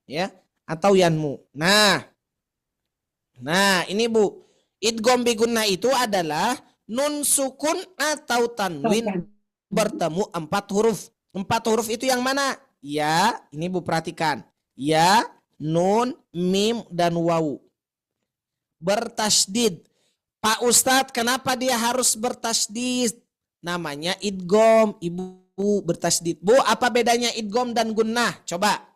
Ya, atau yanmu. Nah, ini Bu. Idgham bi gunnah itu adalah nun sukun atau tanwin bertemu 4 huruf. 4 huruf itu yang mana? Ya, ini Bu perhatikan. Ya, nun, mim, dan wawu. Bertasdid. Pak Ustadz, kenapa dia harus bertasdid? Namanya idgham. Ibu bertasdid. Bu, apa bedanya idgham dan gunnah? Coba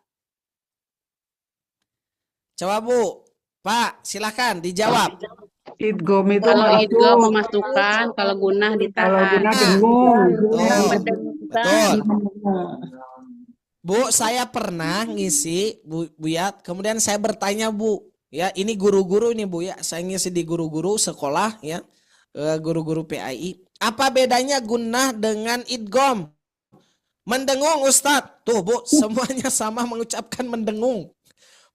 Bu. Pak, silakan dijawab. Idgham itu Kalau masuk. idgham memasukkan, kalau gunnah Kalau ditahan. guna dengung. Betul. Bu, saya pernah ngisi Bu Yat, kemudian saya bertanya Bu, ya ini guru-guru ini Bu ya, saya ngisi di guru-guru sekolah ya, guru-guru PAI. Apa bedanya gunnah dengan idgham? Mendengung Ustadz. Tuh Bu, semuanya sama mengucapkan mendengung.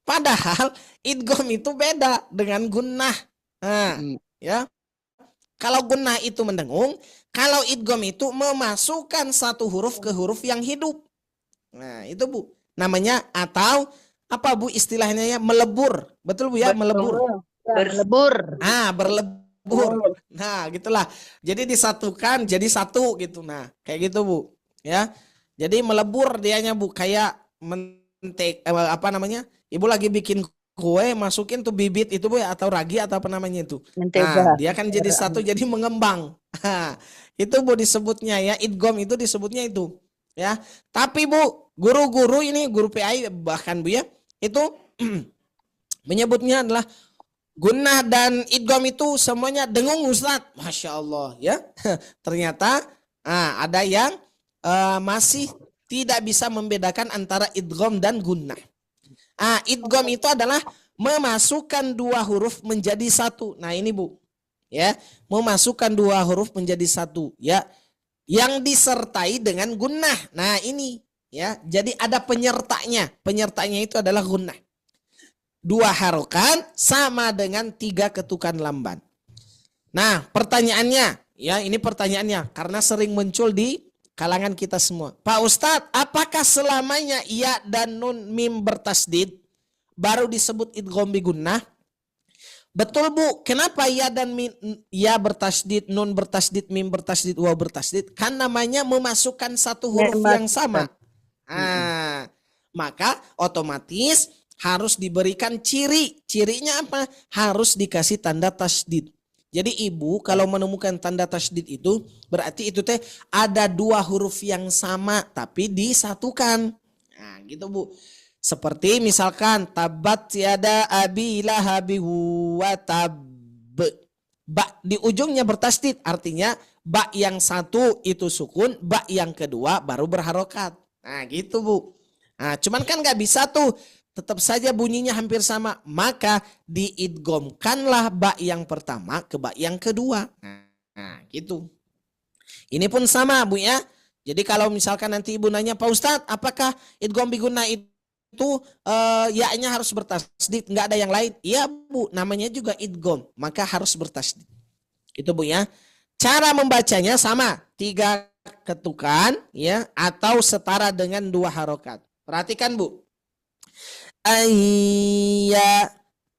Padahal idgham itu beda dengan gunnah. Nah, ya. Kalau gunnah itu mendengung, kalau idgham itu memasukkan satu huruf ke huruf yang hidup. Nah, itu Bu. Namanya atau apa Bu istilahnya ya? Melebur. Betul Bu ya? Melebur. Berlebur. Berlebur. Nah, gitulah. Jadi disatukan jadi satu gitu. Nah, kayak gitu Bu. Ya. Jadi melebur dianya Bu, kayak mentek apa namanya? Ibu lagi bikin kue masukin tuh bibit itu Bu ya, atau ragi atau apa namanya itu. Mentega. Nah, dia kan jadi satu jadi mengembang. Itu Bu disebutnya ya, idgham itu disebutnya itu. Ya. Tapi Bu, guru-guru ini guru PAI bahkan Bu ya, itu menyebutnya adalah gunnah dan idgham itu semuanya dengung Ustaz. Masya Allah ya. Ternyata ada yang masih tidak bisa membedakan antara idgham dan gunnah. Idgham itu adalah memasukkan dua huruf menjadi satu. Nah ini Bu, ya, memasukkan dua huruf menjadi satu, ya, yang disertai dengan gunnah. Nah ini, ya, jadi ada penyertanya. Penyertanya itu adalah gunnah. Dua harokat sama dengan 3 ketukan lamban. Nah pertanyaannya, ya, ini pertanyaannya karena sering muncul di kalangan kita semua. Pak Ustadz, apakah selamanya ya dan nun mim bertasdid baru disebut idgham bi gunnah? Betul Bu. Kenapa ya dan ya bertasdid, nun bertasdid, mim bertasdid, waw bertasdid? Kan namanya memasukkan satu huruf yang sama. Maka otomatis harus diberikan ciri. Cirinya apa? Harus dikasih tanda tasdid. Jadi ibu kalau menemukan tanda tasdid itu berarti itu teh ada dua huruf yang sama tapi disatukan. Nah gitu Bu. Seperti misalkan tabat yada abi lahabi wa tab. Ba di ujungnya bertasdid, artinya ba yang satu itu sukun, ba yang kedua baru berharokat. Nah gitu Bu. Nah cuman kan nggak bisa tuh. Tetap saja bunyinya hampir sama. Maka diidghamkanlah ba yang pertama ke ba yang kedua. Nah gitu. Ini pun sama Bu ya. Jadi kalau misalkan nanti ibu nanya, Pak Ustadz apakah idgham bi gunnah itu ya-nya harus bertasdid, nggak ada yang lain? Iya Bu, namanya juga idgham, maka harus bertasdid. Itu Bu ya. Cara membacanya sama, 3 ketukan ya atau setara dengan 2 harokat. Perhatikan Bu. Ayya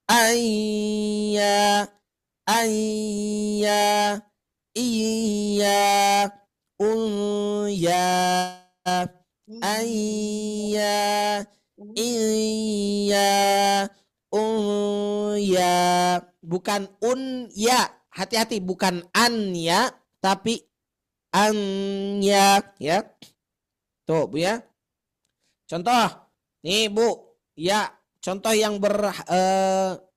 ayya ayya iya unya ayya iya unya, bukan ya, hati-hati, bukan an ya tapi anya ya. Tuh Bu ya. Contoh nih Bu. Ya, contoh yang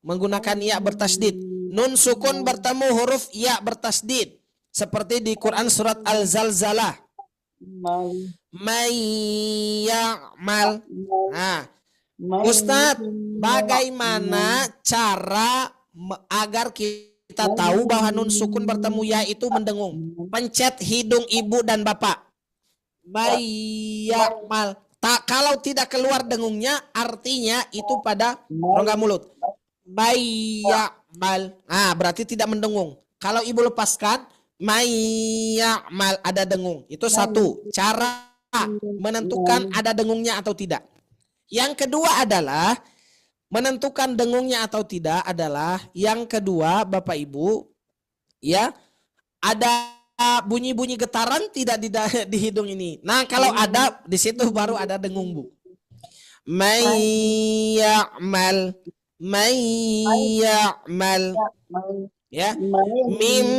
menggunakan ya bertasdid. Nun sukun bertemu huruf ya bertasdid. Seperti di Quran surat Al-Zalzalah. May ya'mal. Nah, Ustadz, bagaimana cara agar kita tahu bahwa nun sukun bertemu ya itu mendengung? Pencet hidung ibu dan bapak. May ya'mal. Kalau tidak keluar dengungnya, artinya itu pada rongga mulut. Bayyamal. Berarti tidak mendengung. Kalau ibu lepaskan, mayyamal, ada dengung. Itu satu. Cara menentukan ada dengungnya atau tidak. Yang kedua adalah, menentukan dengungnya atau tidak adalah, yang kedua Bapak Ibu, ya, ada bunyi-bunyi getaran tidak di hidung ini. Nah, kalau ada di situ baru ada dengung Bu. Mayyamal, mayyamal, ya, mim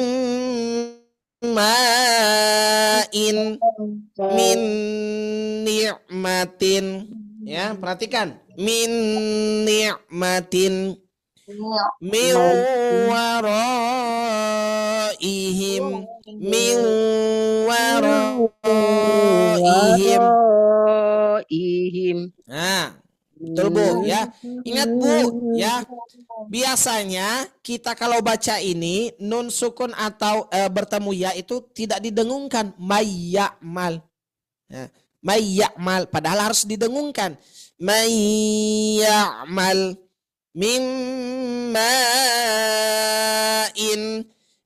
ma'in min ni'matin, ya, perhatikan, min ni'matin min waraihim, min waraihim. Nah, betul Bu ya. Ingat Bu ya. Biasanya kita kalau baca ini nun sukun atau bertemu ya itu tidak didengungkan, mayyamal. Ya, mayyamal padahal harus didengungkan. Mayyamal mimma'in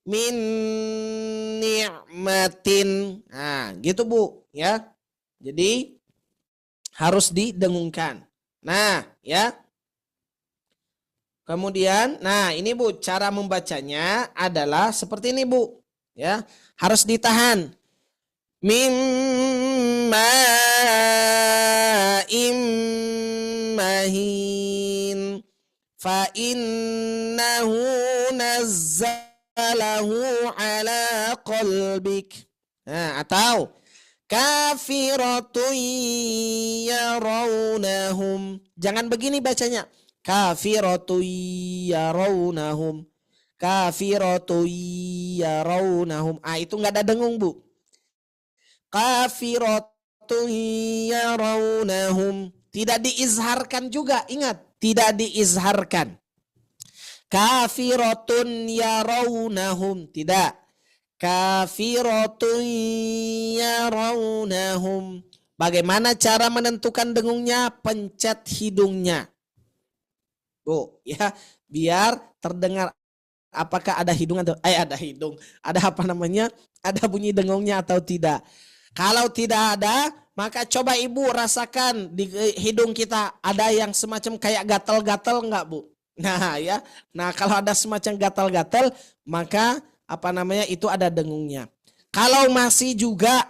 min ni'matin. Nah, gitu Bu ya. Jadi harus didengungkan. Nah, ya. Kemudian, nah ini Bu, cara membacanya adalah seperti ini Bu. Ya, harus ditahan. Mimma'in mahin. fa innahu nazzalahu ala qalbik. Nah, atau kafiratun yarawnahum. Jangan begini bacanya. Kafiratun yarawnahum. Kafiratun yarawnahum. Itu enggak ada dengung, Bu. Kafiratun yarawnahum. Tidak diizharkan juga. Ingat, tidak diizharkan. Kafiratun yarawnahum. Tidak. Kafiratun yarawnahum. Bagaimana cara menentukan dengungnya? Pencet hidungnya. Bu, ya, biar terdengar apakah ada hidung atau ada hidung. Ada apa namanya? Ada bunyi dengungnya atau tidak. Kalau tidak ada, maka coba Ibu rasakan di hidung kita ada yang semacam kayak gatal-gatal enggak, Bu? Nah, ya. Nah, kalau ada semacam gatal-gatal, maka apa namanya itu ada dengungnya. Kalau masih juga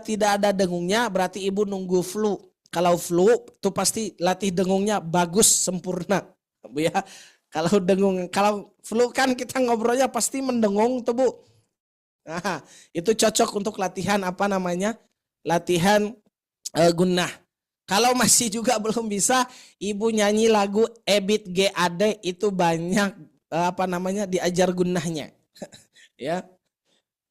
tidak ada dengungnya, berarti Ibu nunggu flu. Kalau flu itu pasti latih dengungnya bagus sempurna, Bu ya. Kalau flu kan kita ngobrolnya pasti mendengung tuh, Bu. Nah, itu cocok untuk latihan apa namanya? Latihan gunnah. Kalau masih juga belum bisa, Ibu nyanyi lagu Ebit GAD itu banyak apa namanya diajar gunnahnya. Ya.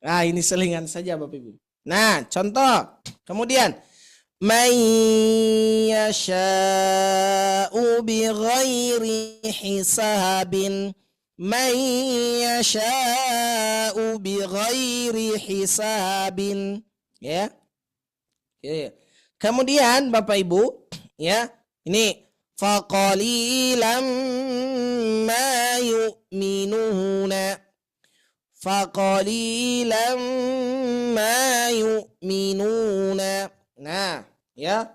Nah, ini selingan saja Bapak Ibu. Nah, contoh. Kemudian may yasha'u bighairi hisabin. May yasha'u bighairi hisabin. Ya. Ya. Kemudian Bapak Ibu, ya. Ini faqalilan ma yu'minuna. Faqalilan ma yu'minuna. Nah, ya.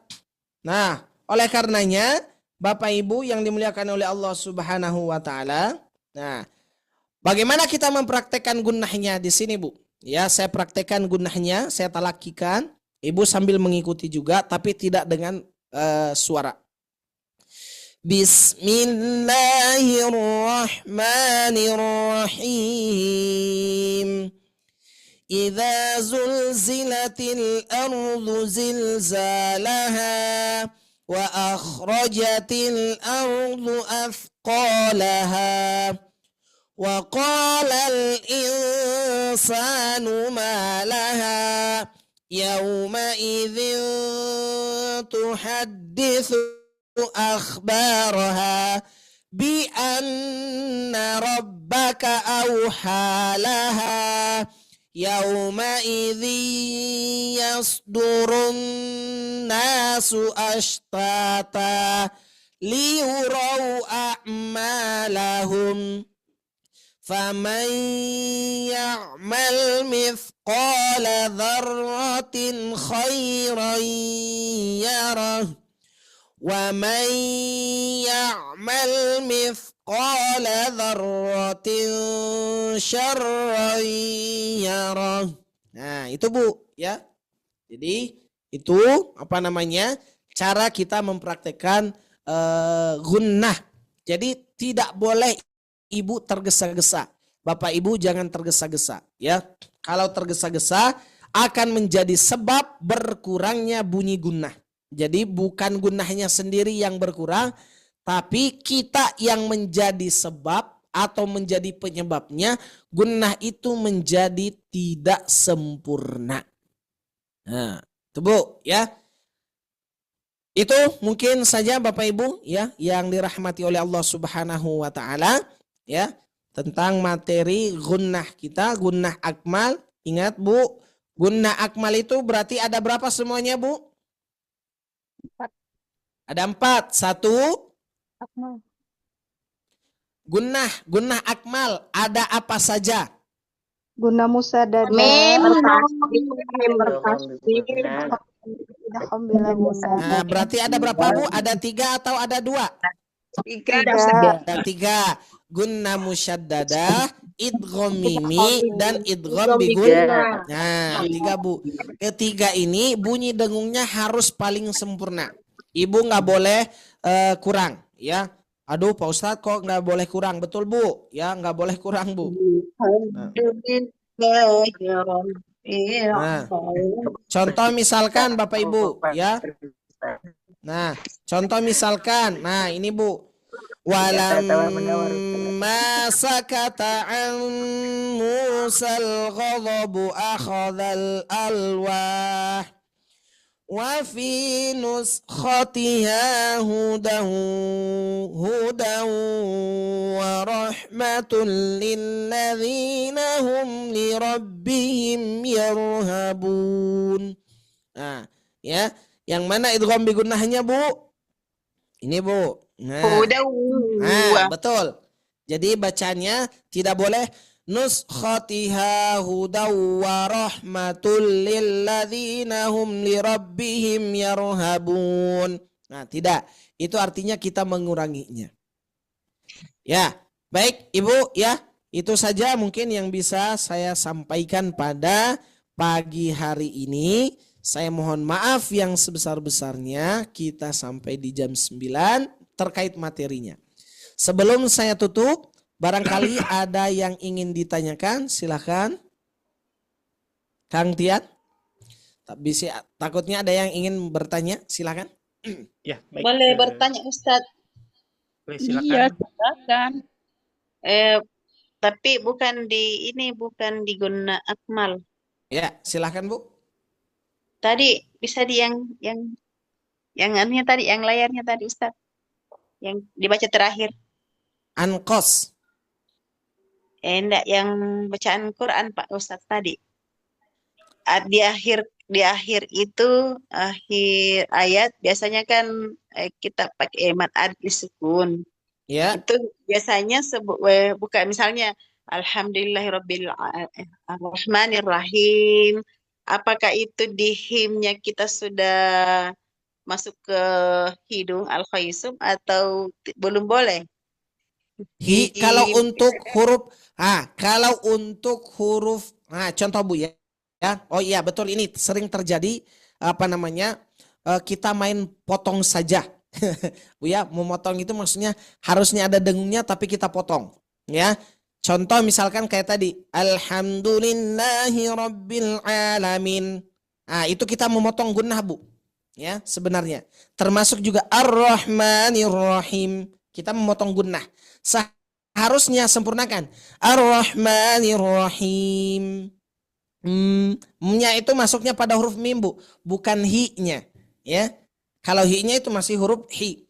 Nah, oleh karenanya Bapak Ibu yang dimuliakan oleh Allah Subhanahu wa taala. Nah, bagaimana kita mempraktekkan gunnahnya di sini, Bu? Ya, saya praktekkan gunnahnya, saya talakikan. Ibu sambil mengikuti juga tapi tidak dengan suara. Bismillahirrahmanirrahim. Idza zulzilatil ardu zilzalaha wa akhrajatil ardu athqalaha wa qalal insanu ma laha yawma idzin tuhadditsu akhbaraha bi anna rabbaka awha laha yawma idzin yasdurun nasu ashtata liyuraw a'malahum faman ya'mal mithqala dharratin khairan yarah wa man ya'mal mithqala dharratin syarran yarah. Nah, itu Bu, ya. Jadi itu apa namanya? Cara kita mempraktekkan gunnah. Jadi tidak boleh Ibu tergesa-gesa. Bapak Ibu jangan tergesa-gesa, ya. Kalau tergesa-gesa akan menjadi sebab berkurangnya bunyi gunnah. Jadi bukan gunnahnya sendiri yang berkurang, tapi kita yang menjadi sebab atau menjadi penyebabnya gunnah itu menjadi tidak sempurna. Nah, itu Bu, ya. Itu mungkin saja Bapak Ibu, ya, yang dirahmati oleh Allah Subhanahu wa taala, ya, tentang materi gunnah kita, gunnah akmal. Ingat Bu, gunnah akmal itu berarti ada berapa semuanya, Bu? 4. Ada 4. 1 Akmal. gunnah akmal ada apa saja? Guna musadada. Nah, berarti ada berapa Bu? Ada 3 atau ada 2? 3. Ada 3. Gunnah musyaddadah, idgham mimi, dan idgham bigun. Nah, 3 Bu. Ketiga ini bunyi dengungnya harus paling sempurna. Ibu nggak boleh kurang ya. Aduh Pak Ustadz kok nggak boleh kurang, betul Bu ya, nggak boleh kurang Bu. Nah, nah, contoh misalkan Bapak Ibu ya. Nah, contoh misalkan, nah ini Bu, walamma sakata an Musal ghadabu akhadhal alwah wa fi nuskhatiha hudan wa rahmatun lilladzina hum li rabbihim yarhabun. Nah, ya, yang mana idgham bi gunnahnya Bu? Ini Bu. Nah, betul. Jadi bacanya tidak boleh nuskhatiha hudaw wa rahmatul lilladzina hum li rabbihim yarhabun. Nah, tidak. Itu artinya kita menguranginya. Ya, baik Ibu ya. Itu saja mungkin yang bisa saya sampaikan pada pagi hari ini. Saya mohon maaf yang sebesar-besarnya, kita sampai di jam 9 terkait materinya. Sebelum saya tutup, barangkali ada yang ingin ditanyakan, silakan. Kang Tian. Takutnya ada yang ingin bertanya, silakan. Ya, baik. Boleh bertanya Ustadz, Boleh, Iya, silakan. silakan. tapi bukan di guna akmal. Ya, silakan Bu. Tadi bisa di yang anunya tadi, yang layarnya tadi Ustadz, yang dibaca terakhir. Ankos. Enggak, yang bacaan Quran Pak Ustadz tadi. Di akhir itu, akhir ayat biasanya kan kita pakai mad adli sukun. Ya. Itu biasanya bukan misalnya Alhamdulillahirrahmanirrahim. Apakah itu di himnya kita sudah masuk ke hidung al-khaisum atau belum boleh? Kalau untuk huruf, contoh Bu ya. Oh iya betul, ini sering terjadi kita main potong saja. Bu ya, memotong itu maksudnya harusnya ada dengungnya tapi kita potong ya. Contoh misalkan kayak tadi, alhamdulillahi rabbil alamin. Nah, itu kita memotong gunnah Bu. Ya, sebenarnya. Termasuk juga ar-rahmanir rahim. Kita memotong gunnah. Seharusnya sempurnakan. Ar-rahmanir rahim. Nya itu masuknya pada huruf mim Bu, bukan hi-nya. Ya. Kalau hi-nya itu masih huruf hi.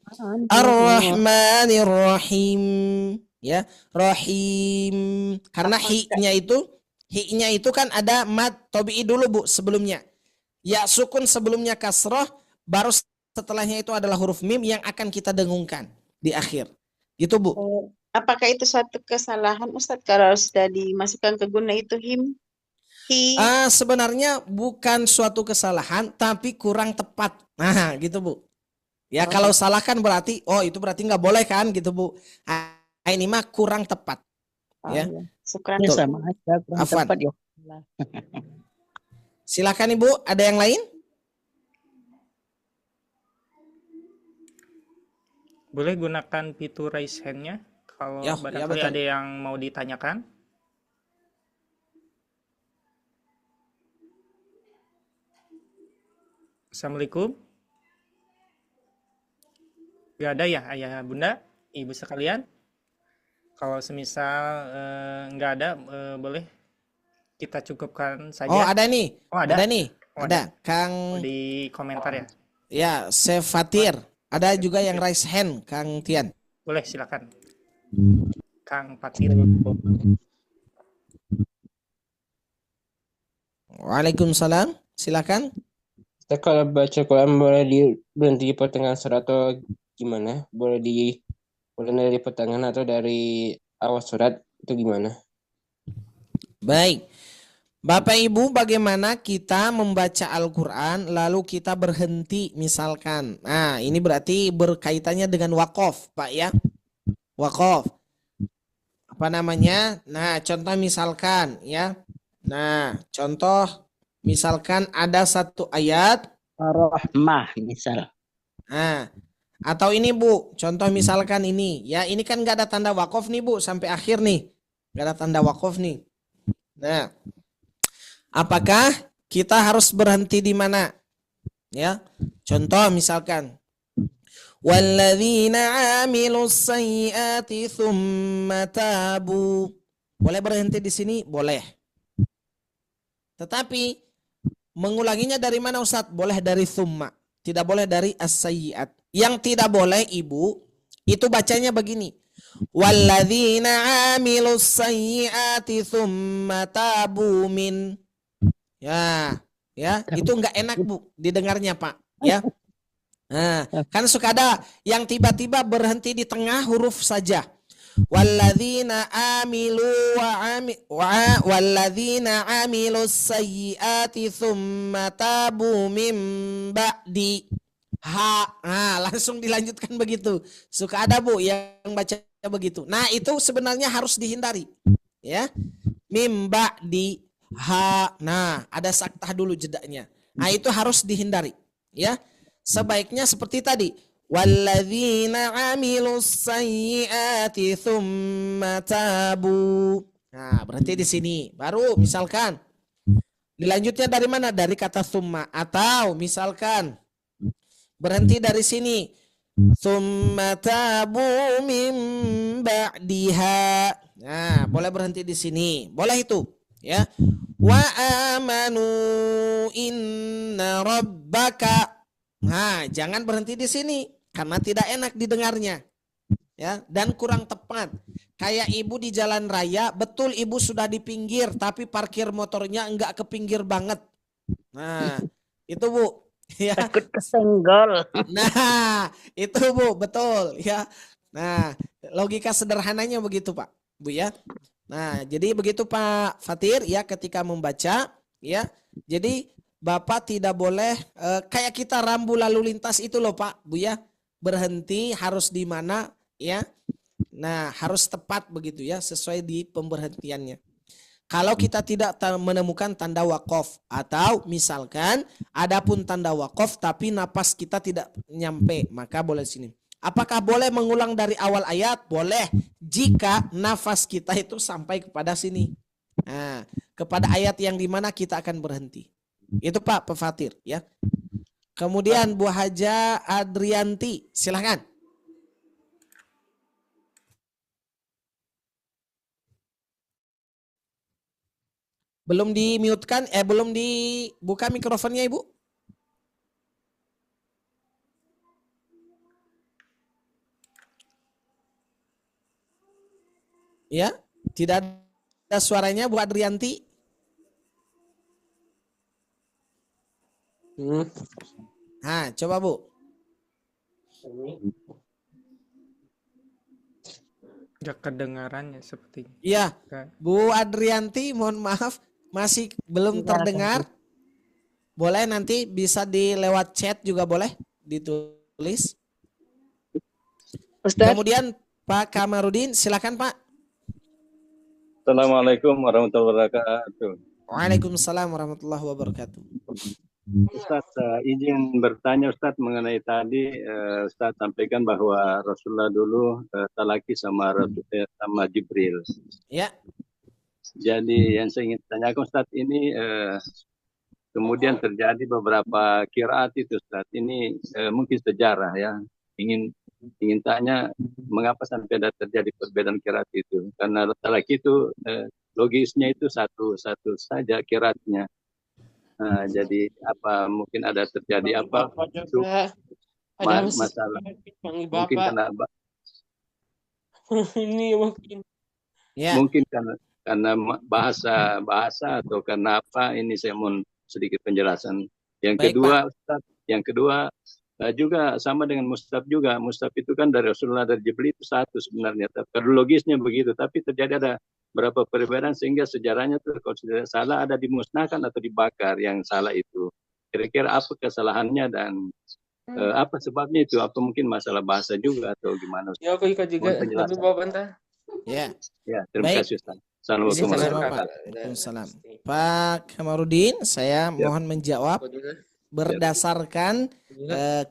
Ar-rahmanir rahim. Ya, rahim. Karena hi-nya itu kan ada mad tabi'i dulu Bu sebelumnya. Ya sukun sebelumnya kasroh, baru setelahnya itu adalah huruf mim yang akan kita dengungkan di akhir. Gitu Bu. Apakah itu suatu kesalahan Ustadz kalau sudah dimasukkan ke guna itu him? Sebenarnya bukan suatu kesalahan, tapi kurang tepat. Nah, gitu Bu. Ya kalau salah kan berarti, itu berarti nggak boleh kan, gitu Bu. Ini mah kurang tepat. Ya. Ya sama aja, kurang Afwan. tepat ya. Silakan Ibu, ada yang lain? Boleh gunakan fitur raise hand-nya kalau Ya, barangkali betul. ada yang mau ditanyakan. Assalamualaikum. Gak ada ya ayah bunda, ibu sekalian? Kalau semisal nggak ada, boleh kita cukupkan saja. Oh ada nih, Oh, ada? nih, Oh, ada. Kang, Di komentar ya. ya Sefatir, ada juga yang raise hand, Kang Tian. Boleh, silakan. Kang Fatir. Waalaikumsalam, silakan. Kita kalau baca Quran boleh berhenti di pertengahan surat atau gimana? Boleh dari pertengahan atau dari awal surat itu gimana? Baik. Bapak Ibu, bagaimana kita membaca Al-Quran lalu kita berhenti misalkan. Nah, ini berarti berkaitannya dengan wakaf, Pak ya. Wakaf. Apa namanya? Nah, contoh misalkan ya. Nah, contoh misalkan ada satu ayat. Rahmah misal. Nah, Atau ini Bu, contoh misalkan ini, ya ini kan nggak ada tanda wakaf nih Bu sampai akhir nih, nggak ada tanda wakaf nih. Nah, apakah kita harus berhenti di mana? Ya, contoh misalkan, walladzina amilus sayyiati tsumma tabu. Boleh berhenti di sini? Boleh. Tetapi mengulanginya dari mana Ustaz? Boleh dari tsumma, tidak boleh dari as-sayyiat. Yang tidak boleh Ibu, itu bacanya begini. Walladzina amilus sayyiati tsumma tabu min. Ya, itu enggak enak Bu didengarnya Pak, ya. Nah, kan suka ada yang tiba-tiba berhenti di tengah huruf saja. Walladzina amilus sayyiati tsumma tabu min ba'di. Langsung dilanjutkan begitu. Suka ada Bu yang baca begitu. Nah, itu sebenarnya harus dihindari. Ya. Mimba di Nah, ada saktah dulu jedanya. Nah, itu harus dihindari. Ya. Sebaiknya seperti tadi. Walladzina amilus sayyiati tsumma tabu. Nah, berarti di sini. Baru misalkan dilanjutnya dari mana? Dari kata tsumma, atau misalkan berhenti dari sini. Tsumma tabu min ba'diha. Nah, boleh berhenti di sini. Boleh itu, ya. Wa amanu inna rabbaka. Nah, jangan berhenti di sini karena tidak enak didengarnya. Ya, dan kurang tepat. Kayak ibu di jalan raya, betul ibu sudah di pinggir tapi parkir motornya enggak ke pinggir banget. Nah, itu Bu. Ya. Takut kesenggol. Nah, itu Bu, betul ya. Nah, logika sederhananya begitu Pak, Bu ya. Nah, jadi begitu Pak Fatir ya ketika membaca ya. Jadi Bapak tidak boleh kayak kita rambu lalu lintas itu loh Pak, Bu ya. Berhenti harus di mana ya. Nah, harus tepat begitu ya, sesuai di pemberhentiannya. Kalau kita tidak menemukan tanda wakaf, atau misalkan adapun tanda wakaf tapi napas kita tidak nyampe, maka boleh sini. Apakah boleh mengulang dari awal ayat? Boleh, jika nafas kita itu sampai kepada sini. Nah, kepada ayat yang dimana kita akan berhenti. Itu Pak Fatir ya. Kemudian Bu Haja Adrianti, silahkan. Belum di-mute-kan, belum dibuka mikrofonnya Ibu? Ya, tidak ada suaranya Bu Adrianti. Nah, coba Bu. Gak kedengarannya sepertinya. Iya, Bu Adrianti, mohon maaf masih belum terdengar. Boleh nanti bisa lewat chat juga boleh ditulis. Ustaz. Kemudian Pak Kamarudin, silakan Pak. Assalamualaikum warahmatullahi wabarakatuh. Waalaikumsalam warahmatullahi wabarakatuh. Ustaz, izin bertanya Ustaz mengenai tadi Ustaz sampaikan bahwa Rasulullah dulu talaki sama Jibril. Ya. Jadi yang saya ingin tanyakan Ustaz ini kemudian terjadi beberapa qiraat itu Ustaz. Ini mungkin sejarah ya. Ingin tanya mengapa sampai ada terjadi perbedaan qiraat itu? Karena talaki itu logisnya itu satu saja qiraatnya. Nah, jadi apa mungkin ada terjadi apa itu masalah mungkin karena ini mungkin mungkin karena bahasa atau karena apa, ini saya mau sedikit penjelasan. Yang Baik, kedua Pak. Ustaz, yang kedua juga sama dengan Mustaf juga. Mustaf itu kan dari Rasulullah, dari Jibril itu satu sebenarnya. Kronologisnya begitu, tapi terjadi ada berapa perbedaan sehingga sejarahnya itu kalau tidak salah ada dimusnahkan atau dibakar yang salah itu. Kira-kira apa kesalahannya dan apa sebabnya itu? Apa mungkin masalah bahasa juga atau gimana? Ya aku ikut juga, tapi bawa bantal. Ya. Ya, terima Baik. kasih Ustaz. Assalamualaikum Sama-sama, warahmatullahi Pak. wabarakatuh. Waalaikumsalam. Pak Kamarudin, saya mohon menjawab berdasarkan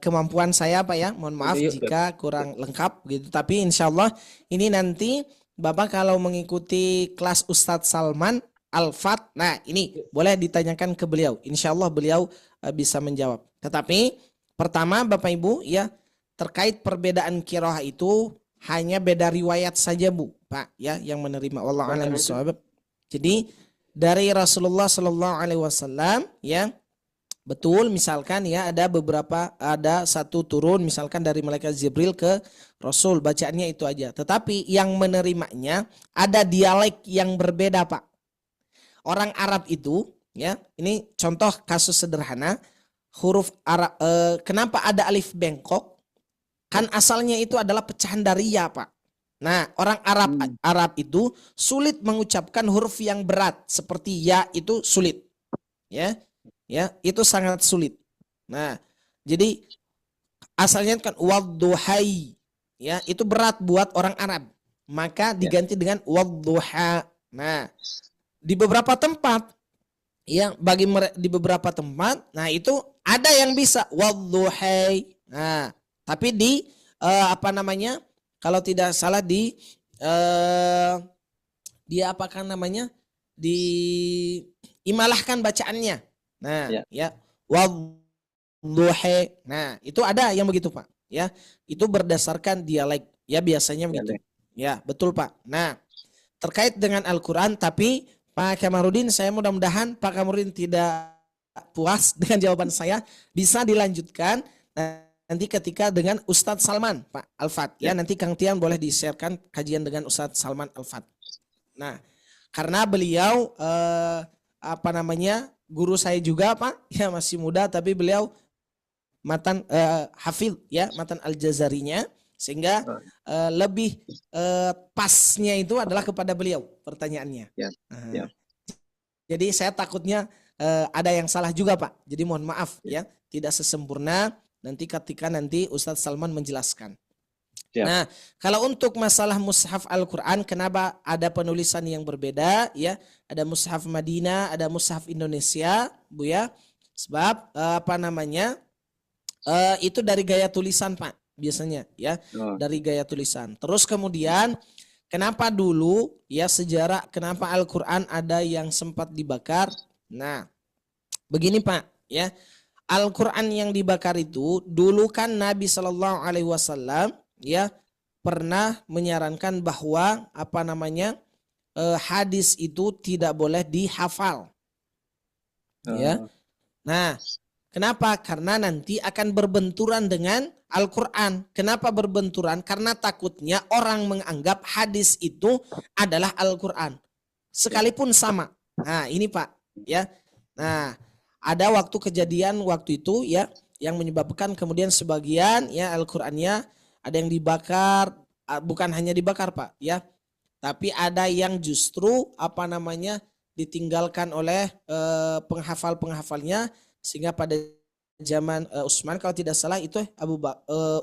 kemampuan saya Pak ya. Mohon maaf jika kurang lengkap gitu. Tapi insya Allah ini nanti Bapak kalau mengikuti kelas Ustadz Salman Al-Fat, nah ini boleh ditanyakan ke beliau. Insya Allah beliau bisa menjawab. Tetapi pertama Bapak Ibu ya, terkait perbedaan qiraah itu hanya beda riwayat saja Bu Pak ya yang menerima. Wallahu a'lam bishawab. Jadi dari Rasulullah Shallallahu Alaihi Wasallam ya, betul misalkan ya ada satu turun misalkan dari malaikat Jibril ke Rasul, bacaannya itu aja. Tetapi yang menerimanya ada dialek yang berbeda Pak. Orang Arab itu ya, ini contoh kasus sederhana, huruf Arab, kenapa ada alif bengkok? Kan asalnya itu adalah pecahan dari ya Pak. Nah, orang Arab itu sulit mengucapkan huruf yang berat seperti ya, itu sulit. Ya. Ya, itu sangat sulit. Nah, jadi asalnya kan wadduhai. Ya, itu berat buat orang Arab. Maka diganti dengan wadduha. Nah, di beberapa tempat ya, di beberapa tempat, nah itu ada yang bisa wadduhai. Nah, tapi di kalau tidak salah diimalahkan bacaannya. Nah, ya wadduha. Nah, itu ada yang begitu Pak. Ya, itu berdasarkan dialek. Ya biasanya begitu. Ya, betul Pak. Nah, terkait dengan Al-Qur'an, tapi Pak Kamarudin, saya mudah-mudahan Pak Kamarudin tidak puas dengan jawaban saya, bisa dilanjutkan nanti ketika dengan Ustadz Salman Pak Al-Fat. Ya, nanti Kang Tian boleh di-sharekan kajian dengan Ustadz Salman Al-Fat. Nah, karena beliau guru saya juga Pak, ya masih muda tapi beliau matan hafidh ya, matan Al-Jazarinya, sehingga lebih pasnya itu adalah kepada beliau pertanyaannya. Jadi saya takutnya ada yang salah juga Pak. Jadi mohon maaf ya, tidak sesempurna nanti ketika Ustadz Salman menjelaskan. Nah, kalau untuk masalah mushaf Al-Quran, kenapa ada penulisan yang berbeda ya? Ada mushaf Madinah, ada mushaf Indonesia, Bu ya. Sebab itu dari gaya tulisan Pak, biasanya ya. Dari gaya tulisan. Terus kemudian kenapa dulu ya sejarah kenapa Al-Quran ada yang sempat dibakar? Nah, begini Pak ya. Al-Quran yang dibakar itu dulu kan Nabi Shallallahu Alaihi Wasallam ya pernah menyarankan bahwa hadis itu tidak boleh dihafal. Ya. Nah, kenapa? Karena nanti akan berbenturan dengan Al-Quran. Kenapa berbenturan? Karena takutnya orang menganggap hadis itu adalah Al-Quran. Sekalipun sama. Nah, ini Pak. Ya. Nah, ada kejadian waktu itu ya yang menyebabkan kemudian sebagian ya Al-Qur'annya ada yang dibakar, bukan hanya dibakar Pak ya, tapi ada yang justru ditinggalkan oleh penghafal-penghafalnya, sehingga pada zaman Utsman kalau tidak salah itu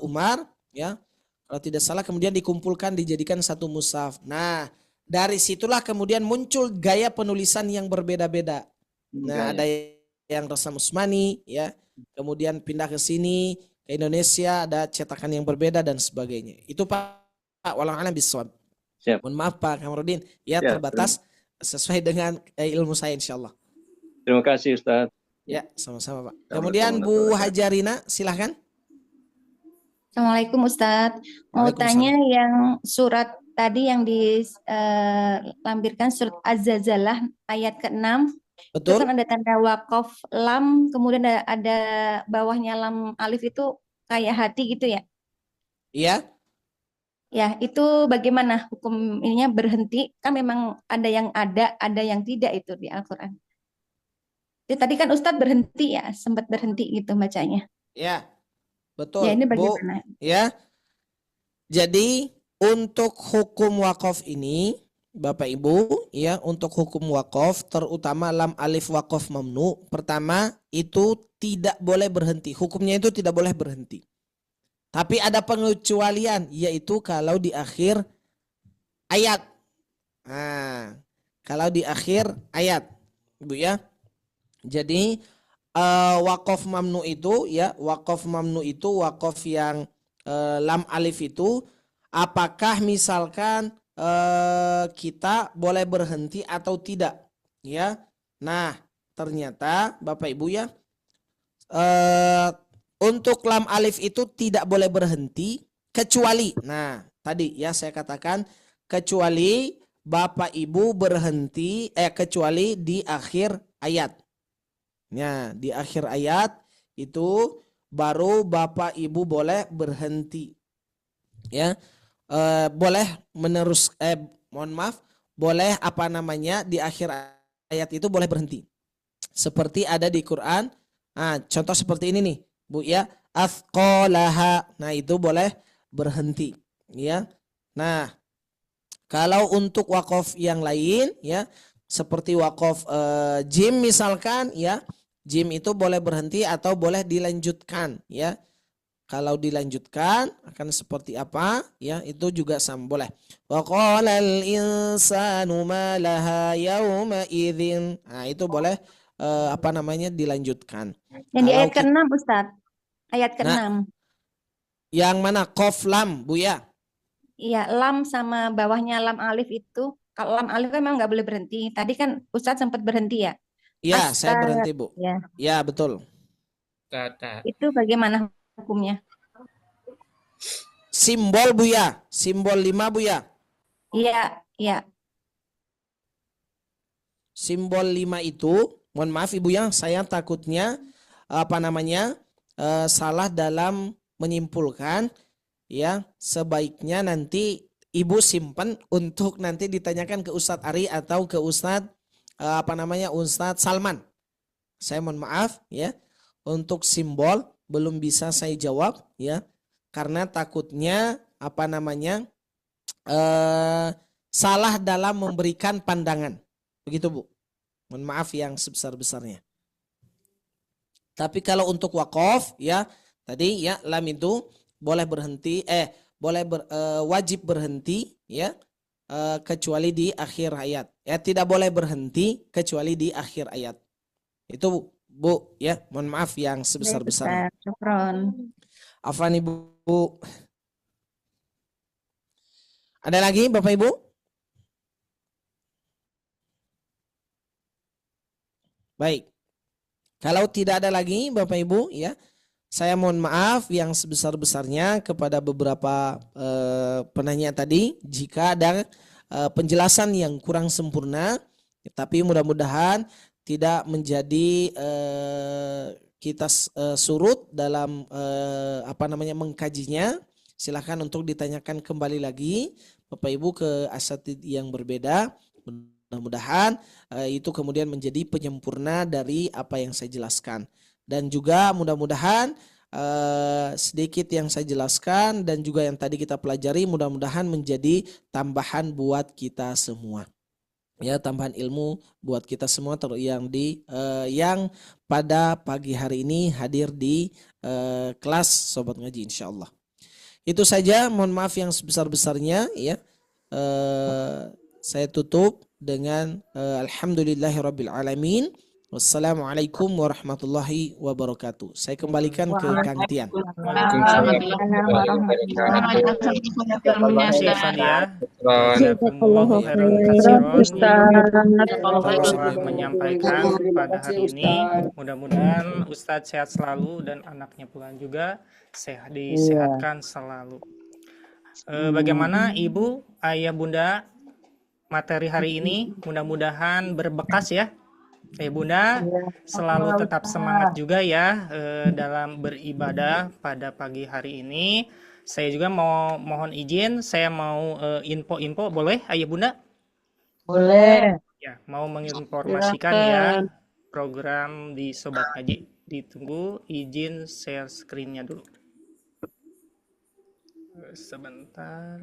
Umar ya, kalau tidak salah kemudian dikumpulkan dijadikan satu mushaf. Nah, dari situlah kemudian muncul gaya penulisan yang berbeda-beda. Nah, ada yang Rasam Utsmani ya, kemudian pindah ke sini ke Indonesia ada cetakan yang berbeda dan sebagainya. Itu Pak, wallahu a'lam bishawab. Mohon maaf Pak Kamarudin ya, terbatas sesuai dengan ilmu saya insyaallah. Terima kasih Ustaz. Ya, sama-sama Pak. Kemudian Bu Hajarina silahkan. Assalamualaikum Ustadz. Mau tanya yang surat tadi yang dilampirkan surat Az-Zalzalah ayat ke-6. Betul. Itu kan ada tanda wakaf lam, kemudian ada bawahnya lam alif itu kayak hati gitu ya? Iya. Ya, itu bagaimana hukum ininya berhenti? Kan memang ada yang tidak itu di Al-Quran. Jadi tadi kan Ustadz berhenti ya, sempat berhenti gitu bacanya. Ya, betul. Ya, ini bagaimana? Bu, ya. Jadi untuk hukum wakaf ini Bapak Ibu ya, untuk hukum wakaf terutama lam alif wakaf mamnu, pertama itu tidak boleh berhenti. Hukumnya itu tidak boleh berhenti. Tapi ada pengecualian, yaitu kalau di akhir ayat. Nah, kalau di akhir ayat, Bu ya. Jadi Wakof mamnu itu ya, wakof mamnu itu wakof yang lam alif itu, apakah misalkan kita boleh berhenti atau tidak ya. Nah ternyata Bapak Ibu ya, untuk lam alif itu tidak boleh berhenti kecuali, nah tadi ya saya katakan kecuali Bapak Ibu berhenti kecuali di akhir ayat. Ya, di akhir ayat itu baru Bapak Ibu boleh berhenti. Ya. Boleh mohon maaf, boleh apa namanya di akhir ayat itu boleh berhenti. Seperti ada di Quran. Nah, contoh seperti ini nih, Bu ya. Athqalaha. Nah, itu boleh berhenti, ya. Nah, kalau untuk wakof yang lain ya, seperti wakof jim misalkan ya, jim itu boleh berhenti atau boleh dilanjutkan ya. Kalau dilanjutkan akan seperti apa ya, itu juga sama boleh. Wa qalal insanu ma laha yauma idzin. Nah, itu boleh apa namanya dilanjutkan. Yang di Kalau ayat ke-6 Ustadz. Ayat ke-6. Nah, yang mana? Qaf lam, Bu ya? Iya, lam sama bawahnya lam alif itu. Kalau lam alif kan memang nggak boleh berhenti. Tadi kan Ustadz sempat berhenti ya. Iya, saya berhenti, Bu. Ya. Ya, betul. Itu bagaimana hukumnya? Simbol Bu ya, simbol 5 Bu ya. Iya, iya. Simbol 5 itu, mohon maaf Ibu ya, saya takutnya apa namanya salah dalam menyimpulkan ya. Sebaiknya nanti Ibu simpan untuk nanti ditanyakan ke Ustadz Ari atau ke Ustadz apa namanya Ustadz Salman. Saya mohon maaf ya, untuk simbol belum bisa saya jawab ya, karena takutnya apa namanya salah dalam memberikan pandangan. Begitu Bu. Mohon maaf yang sebesar-besarnya. Tapi kalau untuk wakof ya, tadi ya lam itu boleh berhenti wajib berhenti ya, kecuali di akhir ayat. Ya, tidak boleh berhenti kecuali di akhir ayat. Itu Bu ya, mohon maaf yang sebesar-besarnya. Afwan Ibu. Ada lagi Bapak Ibu? Baik. Kalau tidak ada lagi Bapak Ibu ya, saya mohon maaf yang sebesar-besarnya kepada beberapa penanya tadi jika ada penjelasan yang kurang sempurna, tapi mudah-mudahan tidak menjadi kita surut dalam apa namanya mengkajinya. Silahkan untuk ditanyakan kembali lagi Bapak Ibu ke asatid yang berbeda. Mudah-mudahan itu kemudian menjadi penyempurna dari apa yang saya jelaskan. Dan juga mudah-mudahan sedikit yang saya jelaskan dan juga yang tadi kita pelajari mudah-mudahan menjadi tambahan buat kita semua. Ya, tambahan ilmu buat kita semua yang pada pagi hari ini hadir di kelas Sobat Ngaji insyaallah. Itu saja, mohon maaf yang sebesar-besarnya ya. Saya tutup dengan alhamdulillahirabbil alamin. Wassalamualaikum warahmatullahi wabarakatuh. Saya kembalikan ke Kang Tian. Telah menyampaikan pada hari ini. Mudah-mudahan Ustadz sehat selalu dan anaknya pula juga disehatkan selalu. Bagaimana Ibu, Ayah, Bunda, materi hari ini mudah-mudahan berbekas ya. Bunda selalu tetap semangat juga ya dalam beribadah pada pagi hari ini. Saya juga mohon izin, saya mau info-info, boleh Ayah Bunda? Boleh. Ya, mau menginformasikan ya program di Sobat Ngaji. Ditunggu izin share screen-nya dulu. Sebentar.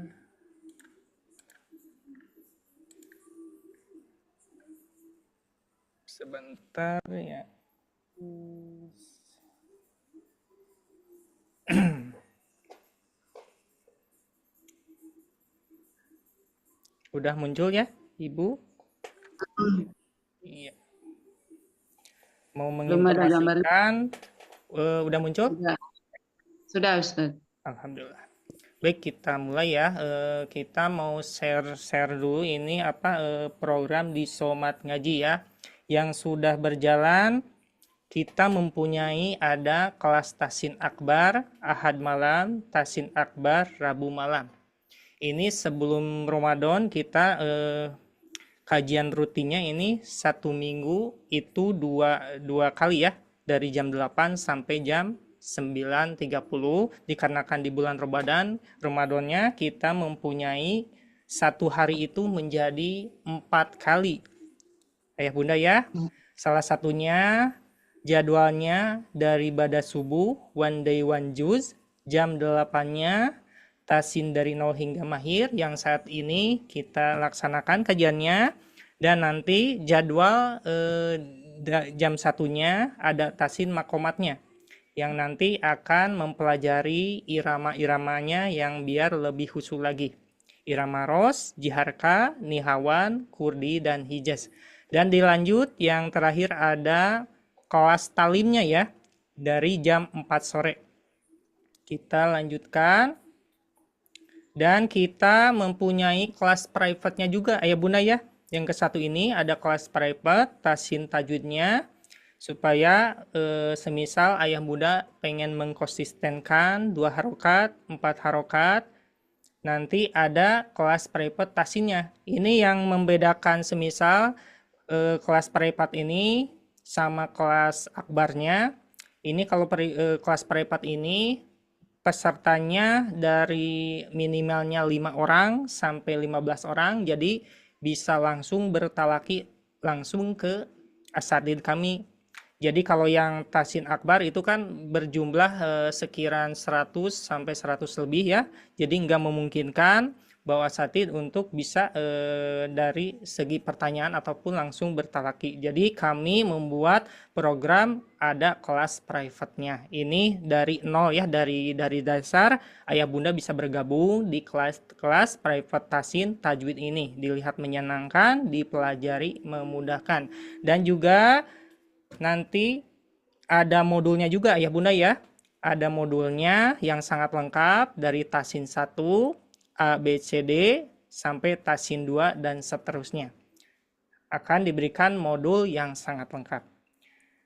Sebentar ya. Udah muncul ya, Ibu? Iya. mau Belum ada gambar. menginformasikan. Udah muncul? Sudah, Ustaz. Alhamdulillah. Baik, kita mulai ya. Kita mau share dulu ini program di Somat Ngaji ya. Yang sudah berjalan, kita mempunyai ada kelas Tasin Akbar Ahad malam, Tasin Akbar Rabu malam. Ini sebelum Ramadan kita kajian rutinnya ini 1 minggu itu dua kali ya, dari jam 8 sampai jam 9.30, dikarenakan di bulan Ramadannya kita mempunyai 1 hari itu menjadi 4 kali. Ayah bunda ya, salah satunya jadwalnya dari Bada Subuh, one day one juz, jam 8-nya Tasin dari 0 hingga Mahir yang saat ini kita laksanakan kajiannya, dan nanti jadwal jam 1-nya ada Tasin Makomatnya yang nanti akan mempelajari irama-iramanya yang biar lebih khusyuk lagi. Irama Ros, Jiharka, Nihawan, Kurdi, dan Hijaz. Dan dilanjut yang terakhir ada kelas talimnya ya, dari jam 4 sore. Kita lanjutkan. Dan kita mempunyai kelas private-nya juga, ayah bunda ya. Yang ke-1 ini ada kelas private, Tasin Tajwidnya, supaya semisal ayah bunda pengen mengkonsistenkan 2 harokat, 4 harokat, nanti ada kelas private Tasinnya. Ini yang membedakan semisal kelas private ini sama kelas akbarnya. Ini kalau kelas private ini pesertanya dari minimalnya 5 orang sampai 15 orang, jadi bisa langsung bertalaki langsung ke asatidz kami. Jadi kalau yang Tasin Akbar itu kan berjumlah sekiran 100 sampai 100 lebih ya, jadi nggak memungkinkan bahwa asatidz untuk bisa dari segi pertanyaan ataupun langsung bertalaki. Jadi kami membuat program ada kelas private-nya. Ini dari 0 ya, dari dasar ayah bunda bisa bergabung di kelas private Tasin Tajwid ini. Dilihat menyenangkan, dipelajari memudahkan. Dan juga nanti ada modulnya juga ayah bunda ya. Ada modulnya yang sangat lengkap dari Tasin 1, A, B, C, D, sampai Tasin 2, dan seterusnya. Akan diberikan modul yang sangat lengkap.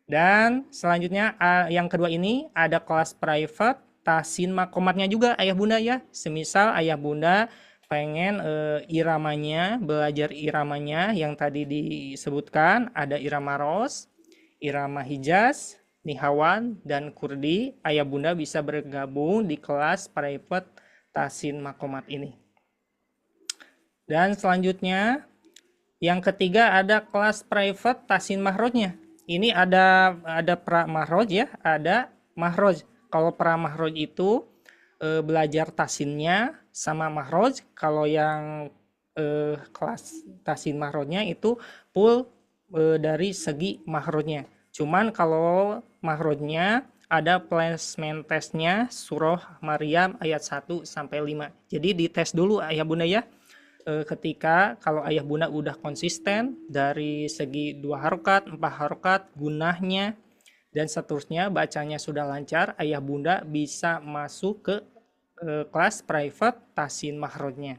Dan selanjutnya yang kedua ini ada kelas private Tasin Makomatnya juga ayah bunda ya. Semisal ayah bunda pengen iramanya, belajar iramanya yang tadi disebutkan, ada irama Ros, irama Hijaz, Nihawan, dan Kurdi, ayah bunda bisa bergabung di kelas private Tasin Makomat ini. Dan selanjutnya yang ketiga ada kelas private Tasin Mahrojnya. Ini ada pra mahroj ya, ada mahroj. Kalau pra mahroj itu belajar tasinnya sama mahroj. Kalau yang kelas Tasin Mahrojnya itu full dari segi mahrojnya. Cuman kalau mahrojnya ada placement testnya surah Maryam ayat 1 sampai 5. Jadi dites dulu ayah bunda ya. Ketika kalau ayah bunda udah konsisten dari segi 2 harokat, 4 harokat, gunahnya, dan seterusnya bacanya sudah lancar, ayah bunda bisa masuk ke kelas private Tasin Mahrojnya.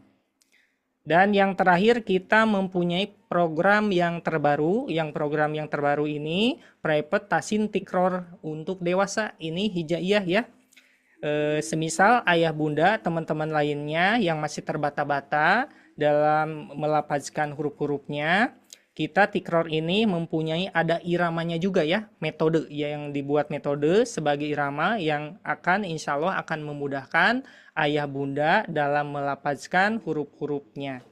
Dan yang terakhir kita mempunyai program yang terbaru. Yang program yang terbaru ini private Tasin Tikror untuk dewasa. Ini hijaiyah ya. Semisal ayah bunda teman-teman lainnya yang masih terbata-bata dalam melafazkan huruf-hurufnya, kita tikror ini mempunyai ada iramanya juga ya, metode yang dibuat metode sebagai irama yang akan insya Allah akan memudahkan ayah bunda dalam melafazkan huruf-hurufnya.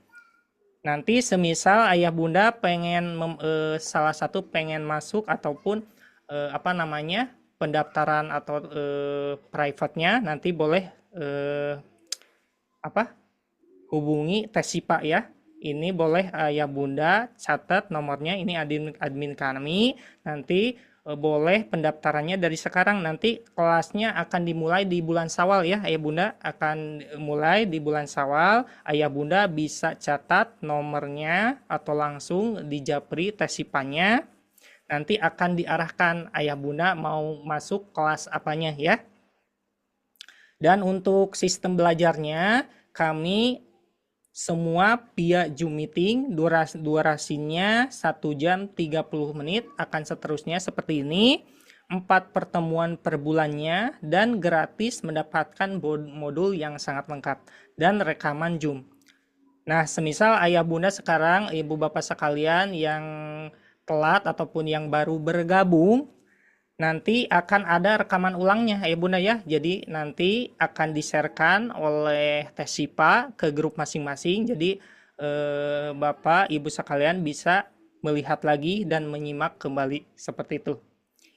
Nanti semisal ayah bunda pengen salah satu pengen masuk ataupun pendaftaran atau private-nya, nanti boleh hubungi Tesipa ya. Ini boleh ayah bunda catat nomornya, ini admin kami. Nanti boleh pendaftarannya dari sekarang. Nanti kelasnya akan dimulai di bulan Syawal ya, ayah bunda akan mulai di bulan Syawal. Ayah bunda bisa catat nomornya atau langsung di japri Tesipanya. Nanti akan diarahkan ayah bunda mau masuk kelas apanya ya. Dan untuk sistem belajarnya, kami semua via Zoom meeting, durasinya 1 jam 30 menit, akan seterusnya seperti ini. 4 pertemuan per bulannya, dan gratis mendapatkan modul yang sangat lengkap, dan rekaman Zoom. Nah, semisal ayah bunda sekarang, ibu bapak sekalian yang telat ataupun yang baru bergabung, nanti akan ada rekaman ulangnya ayah bunda ya. Jadi nanti akan di-sharekan oleh Teh Sipa ke grup masing-masing. Jadi bapak ibu sekalian bisa melihat lagi dan menyimak kembali seperti itu.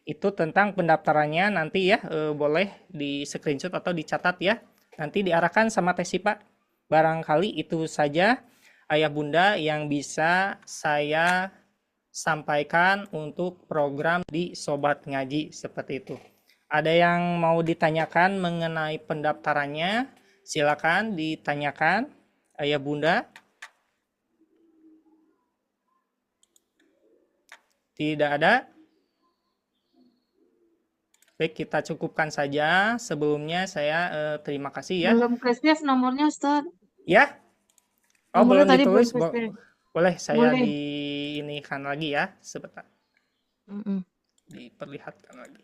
Itu tentang pendaftarannya nanti ya, boleh di screenshot atau dicatat ya. Nanti diarahkan sama Teh Sipa. Barangkali itu saja ayah bunda yang bisa saya sampaikan untuk program di Sobat Ngaji seperti itu. Ada yang mau ditanyakan mengenai pendaftarannya? Silakan ditanyakan ayah bunda. Tidak ada? Baik, kita cukupkan saja. Sebelumnya saya terima kasih ya. Belum Krisnes nomornya, Ustaz. Ya? Oh, Nomornya belum tadi belum ditulis. Krisnes. Boleh saya Boleh. diinikan lagi ya, sebentar. Mm-mm. Diperlihatkan lagi.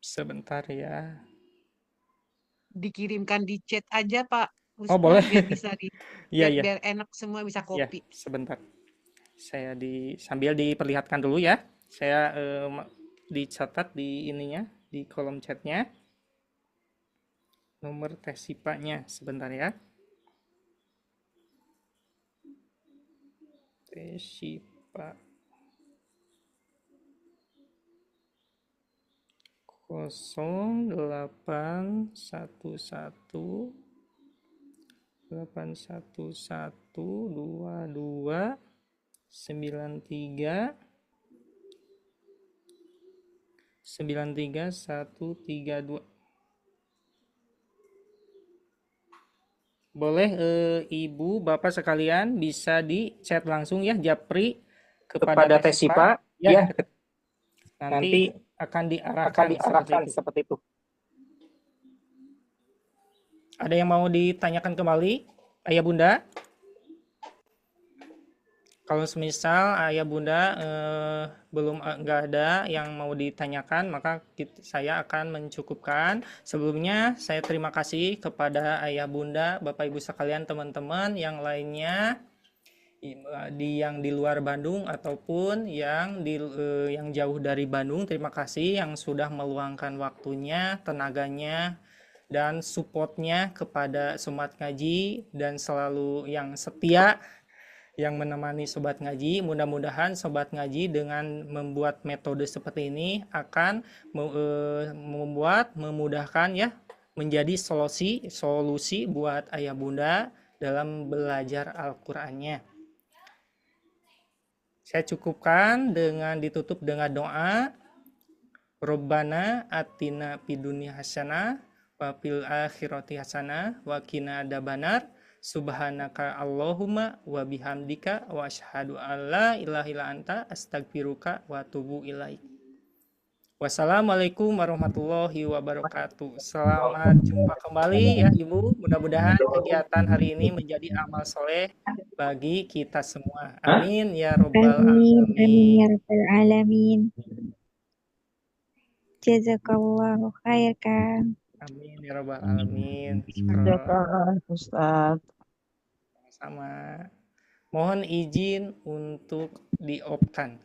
Sebentar ya. Dikirimkan di chat aja Pak Oh, Ustaz, boleh. biar bisa Iya, iya. biar enak semua bisa Ya, copy. sebentar. Saya sambil diperlihatkan dulu ya. Saya dicatat di ininya, di kolom chatnya. Nomor Teh Sipanya, sebentar ya. Teh Sipa 0811 81122 93 93132. Boleh ibu bapak sekalian bisa di chat langsung ya, japri kepada Teh Sipa ya. Nanti akan diarahkan seperti itu. Ada yang mau ditanyakan kembali ayah bunda? Kalau semisal ayah bunda belum nggak ada yang mau ditanyakan, maka saya akan mencukupkan. Sebelumnya saya terima kasih kepada ayah bunda, bapak ibu sekalian, teman-teman yang lainnya yang di luar Bandung ataupun yang jauh dari Bandung. Terima kasih yang sudah meluangkan waktunya, tenaganya, dan supportnya kepada Sobat Ngaji, dan selalu yang setia yang menemani Sobat Ngaji. Mudah-mudahan Sobat Ngaji dengan membuat metode seperti ini akan memudahkan ya, menjadi solusi buat ayah bunda dalam belajar Al-Qur'annya. Saya cukupkan dengan ditutup dengan doa. Rabbana atina fid dunya hasanah wa fil akhirati hasanah wa qina adzabannar. Subhanaka Allahumma wa bihamdika wa asyhadu an la ilaha illa anta astaghfiruka wa atubu ilaik. Wassalamualaikum warahmatullahi wabarakatuh. Selamat jumpa kembali ya Ibu. Mudah-mudahan kegiatan hari ini menjadi amal soleh bagi kita semua. Amin ya robbal Amin, amin alamin. ya rabbal alamin. Jazakallahu khair, Kang. Amin ya robbal alamin. Jazakallah, Ustaz. Sama. Mohon izin untuk di-off-kan.